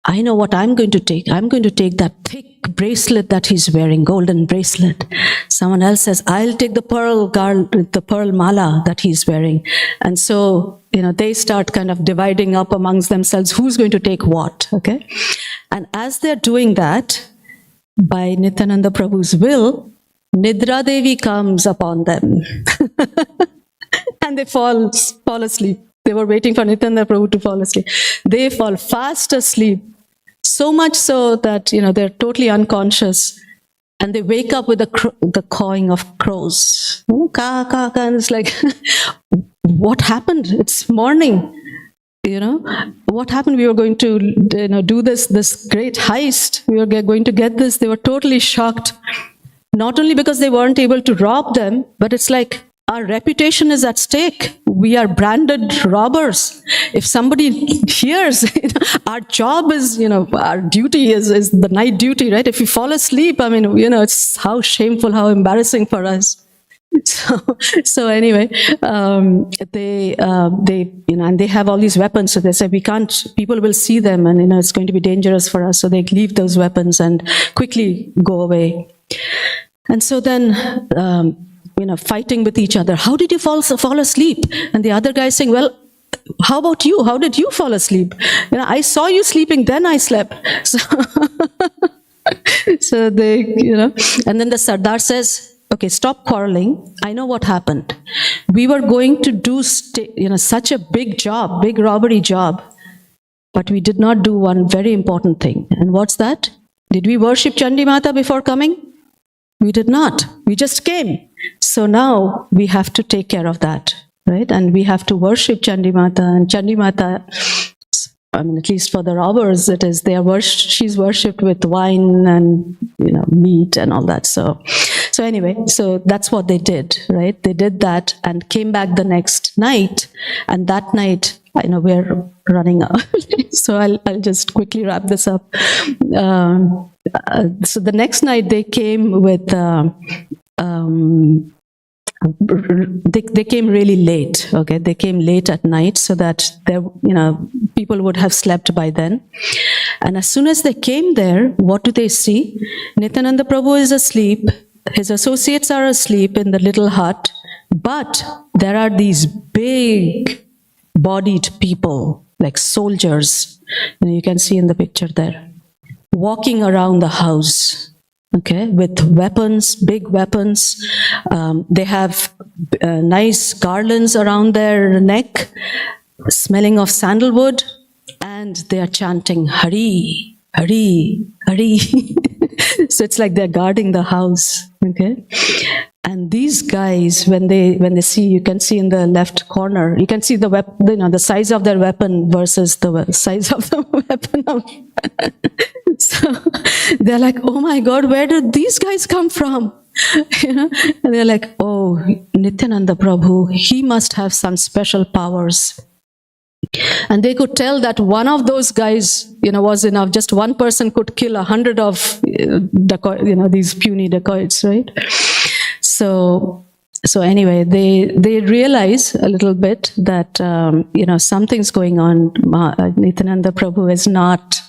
I know what I'm going to take. I'm going to take that thick bracelet that he's wearing, golden bracelet. Someone else says, I'll take the pearl mala that he's wearing. And so, they start kind of dividing up amongst themselves who's going to take what, okay? And as they're doing that, by Nityananda Prabhu's will, Nidra Devi comes upon them. And they fall asleep. They were waiting for Nityananda Prabhu to fall asleep. They fall fast asleep. So much so that, they're totally unconscious. And they wake up with the cawing of crows. Ka, ka, ka, and it's like, what happened? It's morning. What happened? We were going to do this great heist. We were going to get this. They were totally shocked. Not only because they weren't able to rob them, but it's like, our reputation is at stake. We are branded robbers. If somebody hears, our job is, our duty is the night duty, right? If you fall asleep, it's how shameful, how embarrassing for us. So anyway, they and they have all these weapons. So they say we can't. People will see them, and it's going to be dangerous for us. So they leave those weapons and quickly go away. And so then, fighting with each other. How did you fall asleep? And the other guy saying, well, how about you? How did you fall asleep? I saw you sleeping, then I slept. So, so they, and then the Sardar says, okay, stop quarreling. I know what happened. We were going to do, such a big job, big robbery job, but we did not do one very important thing. And what's that? Did we worship Chandi Mata before coming? We did not. We just came. So now we have to take care of that, right? And we have to worship Chandi Mata. And Chandi Mata, at least for the robbers, it is she's worshipped with wine and meat and all that. So anyway, so that's what they did, right? They did that and came back the next night. And that night, we're running out. So I'll just quickly wrap this up. So the next night they came with, they came really late. Okay, they came late at night so that people would have slept by then. And as soon as they came there, what do they see? Nityananda Prabhu is asleep. His associates are asleep in the little hut, but there are these big bodied people, like soldiers, you can see in the picture there, walking around the house, okay, with weapons, big weapons. They have nice garlands around their neck, smelling of sandalwood, and they are chanting Hari, Hari, Hari. So it's like they're guarding the house, okay? And these guys, when they see, you can see in the left corner, you can see the the size of their weapon versus the size of the weapon of so they're like, oh my God, where did these guys come from? And they're like, oh, Nityananda Prabhu, he must have some special powers. And they could tell that one of those guys, was enough. Just one person could kill 100 of these puny dacoits, right? So anyway, they realize a little bit that something's going on. Nityananda Prabhu is not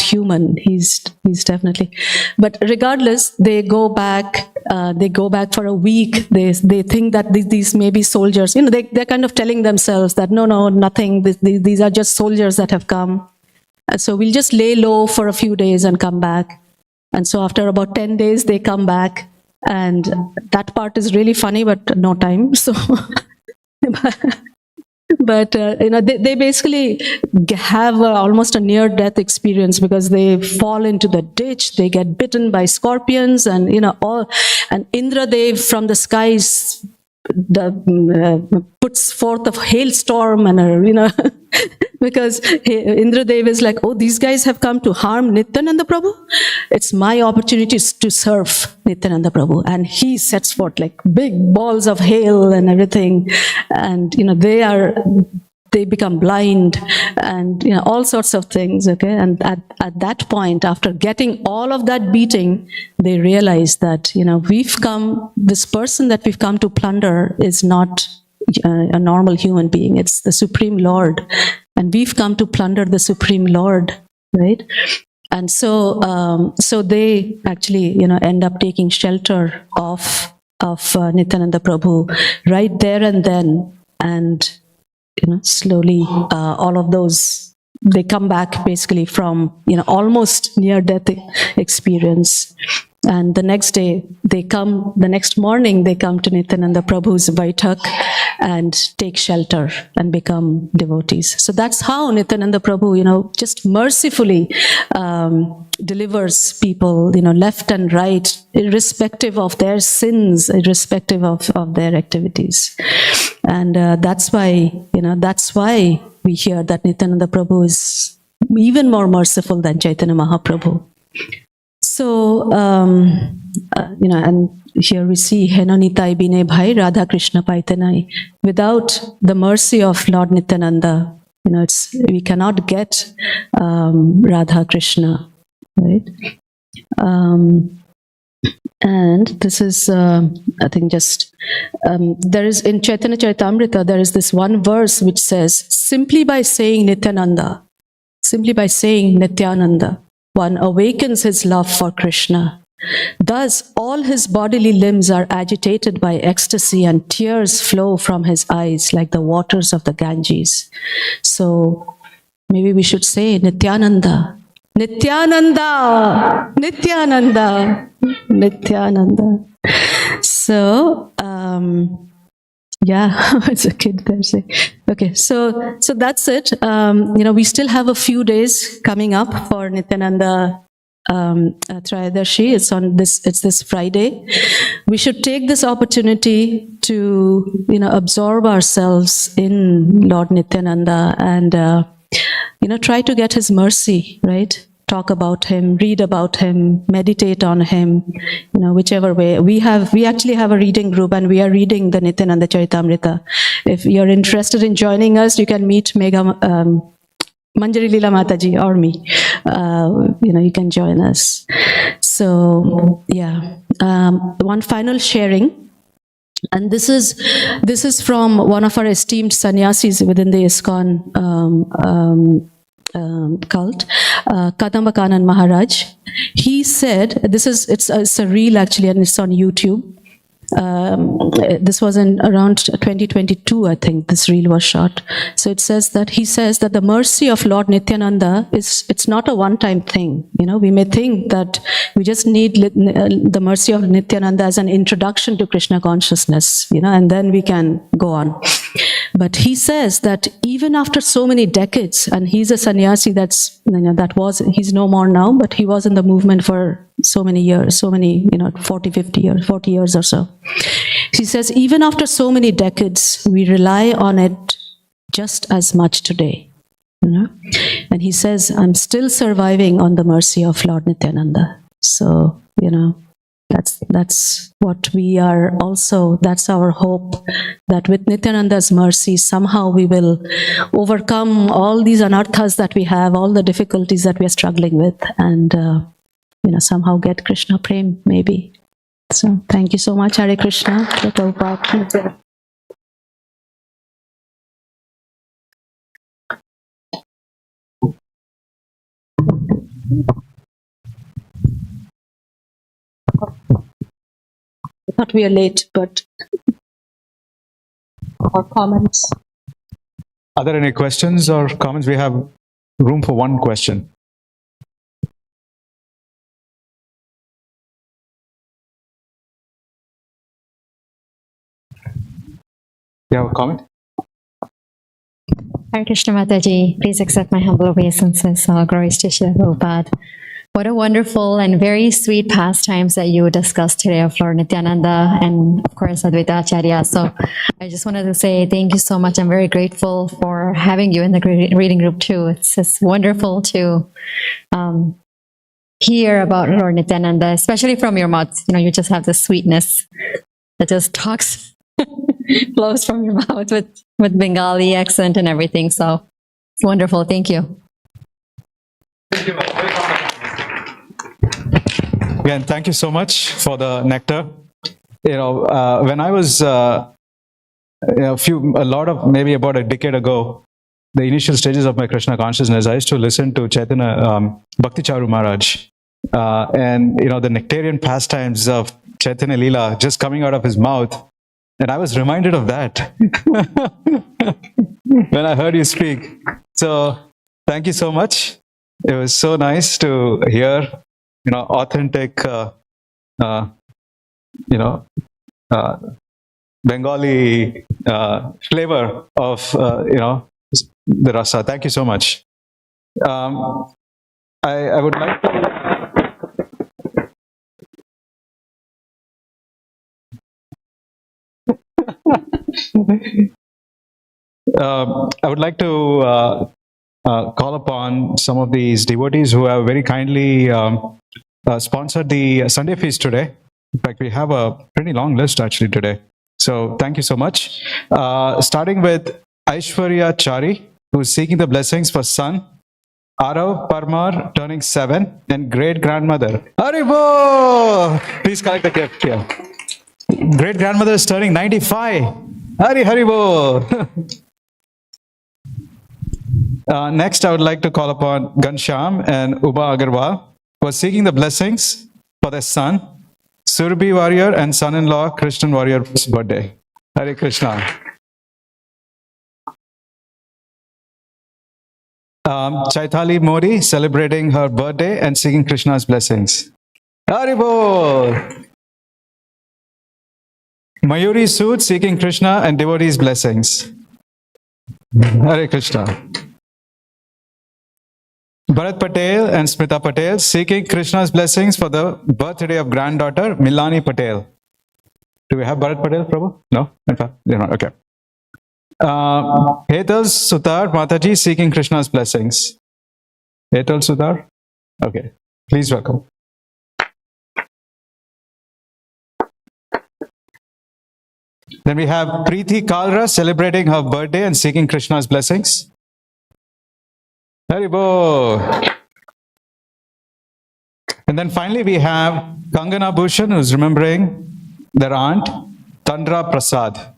human. He's definitely. But regardless, they go back. They go back for a week. They think that these may be soldiers. They're kind of telling themselves that no, nothing. These are just soldiers that have come. So we'll just lay low for a few days and come back. And so after about 10 days, they come back. And that part is really funny, but no time. So, but they basically have almost a near-death experience because they fall into the ditch. They get bitten by scorpions, and and Indradev from the skies puts forth a hailstorm, and because Indradev is like, oh, these guys have come to harm Nityananda Prabhu. It's my opportunity to serve Nityananda Prabhu. And he sets forth like big balls of hail and everything. And, they become blind and, all sorts of things. Okay. And at that point, after getting all of that beating, they realize that, this person that we've come to plunder is not a normal human being. It's the Supreme Lord. And we've come to plunder the Supreme Lord, right? And so they actually, end up taking shelter of Nityananda Prabhu right there and then. And, slowly, all of those, they come back basically from, almost near-death experience. And the next morning, they come to Nityananda Prabhu's Vaitak and take shelter and become devotees. So that's how Nityananda Prabhu, just mercifully delivers people, we and right, irrespective of their sins, irrespective of their activities. And that's why we hear that Nityananda Prabhu is even more merciful than Chaitanya Mahaprabhu. So, and here we see Henonitai Bine Bhai Radha Krishna Paitanai. Without the mercy of Lord Nityananda, we cannot get Radha Krishna, right? And this is, I think, just there is in Chaitanya Charitamrita, there is this one verse which says, simply by saying Nityananda, one awakens his love for Krishna. Thus, all his bodily limbs are agitated by ecstasy, and tears flow from his eyes like the waters of the Ganges. So, maybe we should say Nityananda. Nityananda, Nityananda, Nityananda. So, yeah, it's a kid there saying. Okay, so that's it. We still have a few days coming up for Nityananda Trayadarshi. It's this Friday. We should take this opportunity to, absorb ourselves in Lord Nityananda and, try to get his mercy, right? Talk about him, read about him, meditate on him, whichever way. We actually have a reading group, and we are reading the Nityananda Charitamrita. If you're interested in joining us, you can meet Manjari Leela Mataji or me. You can join us. So, yeah. One final sharing. And this is from one of our esteemed sannyasis within the ISKCON cult, Kadamba Kanan Maharaj. He said, it's a reel actually, and it's on YouTube. This was in around 2022, I think this reel was shot. So he says that the mercy of Lord Nityananda it's not a one-time thing. We may think that we just need the mercy of Nityananda as an introduction to Krishna consciousness, and then we can go on. But he says that even after so many decades, and he's a sannyasi he's no more now, but he was in the movement for so many years, 40 years or so. He says, even after so many decades, we rely on it just as much today. And he says, I'm still surviving on the mercy of Lord Nityananda. So, that's what we are also, that's our hope, that with Nityananda's mercy, somehow we will overcome all these anarthas that we have, all the difficulties that we are struggling with, and, somehow get Krishna Prem, maybe. So, thank you so much. Hare Krishna. I thought we are late, but or comments. Are there any questions or comments? We have room for one question. You have a comment? Hare Krishna Mataji, please accept my humble obeisances. All glories to Srila Prabhupada. What a wonderful and very sweet pastimes that you discussed today of Lord Nityananda and, of course, Advaita Acharya. So I just wanted to say thank you so much. I'm very grateful for having you in the reading group too. It's just wonderful to hear about Lord Nityananda, especially from your mouth. You just have the sweetness that just talks, flows from your mouth with Bengali accent and everything. So it's wonderful. Thank you. Thank you. Again, thank you so much for the nectar. When I was maybe about a decade ago, the initial stages of my Krishna consciousness, I used to listen to Chaitanya Bhakti Charu Maharaj, and the nectarian pastimes of Chaitanya Leela just coming out of his mouth, and I was reminded of that when I heard you speak. So thank you so much. It was so nice to hear authentic, Bengali flavor of, the rasa. Thank you so much. I would like to call upon some of these devotees who have very kindly sponsored the Sunday feast today. In fact, we have a pretty long list actually today. So thank you so much. Starting with Aishwarya Chari, who is seeking the blessings for son Arav Parmar turning 7, and great grandmother. Haribo! Please collect the gift here. Great grandmother is turning 95. Haribo! Next, I would like to call upon Gansham and Uba Agarwal, who are seeking the blessings for their son, Surabhi Warrior, and son-in-law, Krishnan Warrior's birthday. Hare Krishna. Chaitali Modi celebrating her birthday and seeking Krishna's blessings. Haribo! Mayuri Sood seeking Krishna and devotees' blessings. Hare Krishna. Bharat Patel and Smita Patel seeking Krishna's blessings for the birthday of granddaughter Milani Patel. Do we have Bharat Patel, Prabhu? No? In fact, they're not. Okay. Hetal Sutar Mathaji seeking Krishna's blessings. Hetal Sutar? Okay. Please welcome. Then we have Preeti Kalra celebrating her birthday and seeking Krishna's blessings. Haribo. And then finally we have Kangana Bhushan, who's remembering their aunt, Tandra Prasad.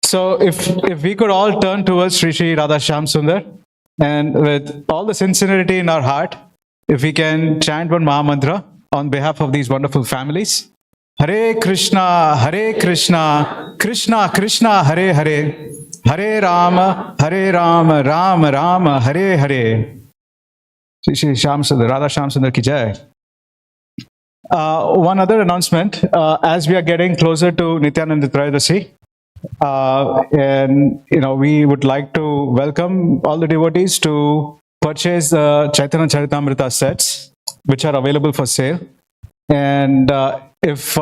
So if we could all turn towards Sri Sri Radha Shyam Sundar, and with all the sincerity in our heart, if we can chant one Maha Mantra on behalf of these wonderful families. Hare Krishna, Krishna Krishna, Hare Hare, Hare Rama, Rama Rama, Hare Hare. Sri Sri Shyam Sundar, Radha Shyam Sundar ki jai. One other announcement, as we are getting closer to Nityananda Trayodasi, and we would like to welcome all the devotees to purchase the Chaitanya Charitamrita sets, which are available for sale. And if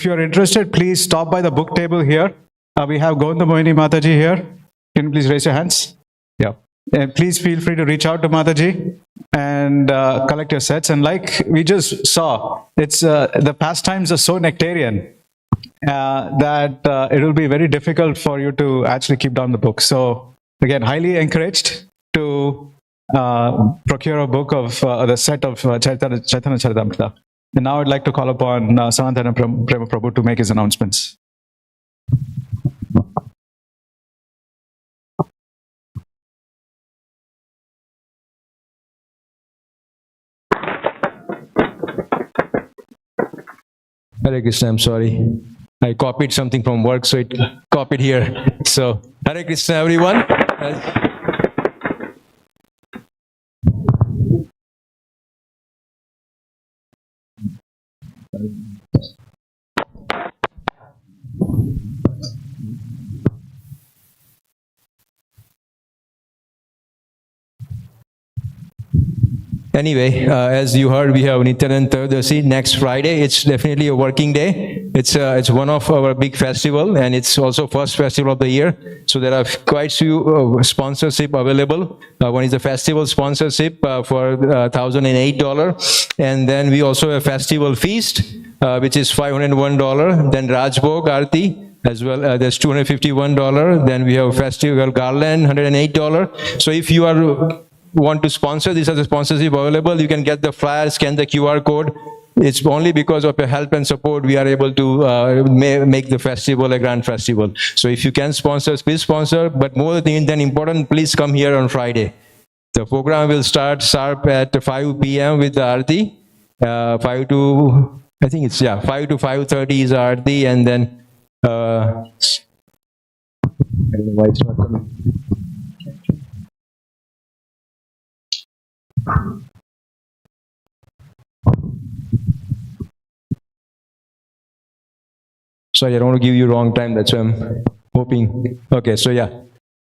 you're interested, please stop by the book table here. We have Govinda Mohini Mataji here. Can you please raise your hands? Yeah. And please feel free to reach out to Mataji and collect your sets. And like we just saw, it's the pastimes are so nectarian that it will be very difficult for you to actually keep down the book. So again, highly encouraged to procure a book of the set of Chaitanya Charitamrita. And now I'd like to call upon Sanatana Prema Prabhu to make his announcements. Hare Krishna, I'm sorry. I copied something from work, so it copied here. So, Hare Krishna, everyone. Anyway, as you heard, we have Nityananda Trayodasi next Friday. It's definitely a working day. It's one of our big festival, and it's also first festival of the year. So there are quite few sponsorship available. One is the festival sponsorship for $1,008, and then we also have festival feast, which is $501. Then Rajbhog Aarti as well. There's $251. Then we have festival garland, $108. So if you want to sponsor, these are the sponsorship available. You can get the flyer, scan the QR code. It's only because of your help and support we are able to make the festival a grand festival. So if you can sponsor, please sponsor. But more than important, please come here on Friday. The program will start sharp at 5 p.m. with the Aarti. 5 to 5:30 is Aarti, and then I don't know why it's not coming. Sorry, I don't want to give you wrong time. That's why I'm hoping. Okay, so yeah.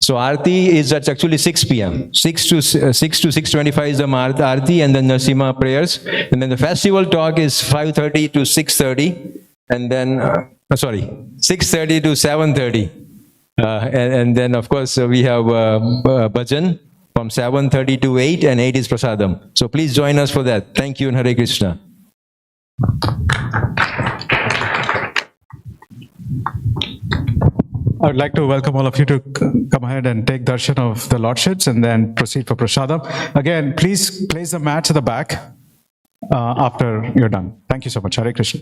So Aarti is at actually 6 p.m. 6 to 6:25 is the Aarti, and then Narsima prayers. And then the festival talk is 5:30 to 6:30. And then, 6:30 to 7:30. And then, of course, we have bhajan from 7:30 to 8, and 8 is prasadam. So please join us for that. Thank you, and Hare Krishna. I would like to welcome all of you to come ahead and take darshan of the Lordships and then proceed for prasadam. Again, please place the mats at the back after you're done. Thank you so much. Hare Krishna.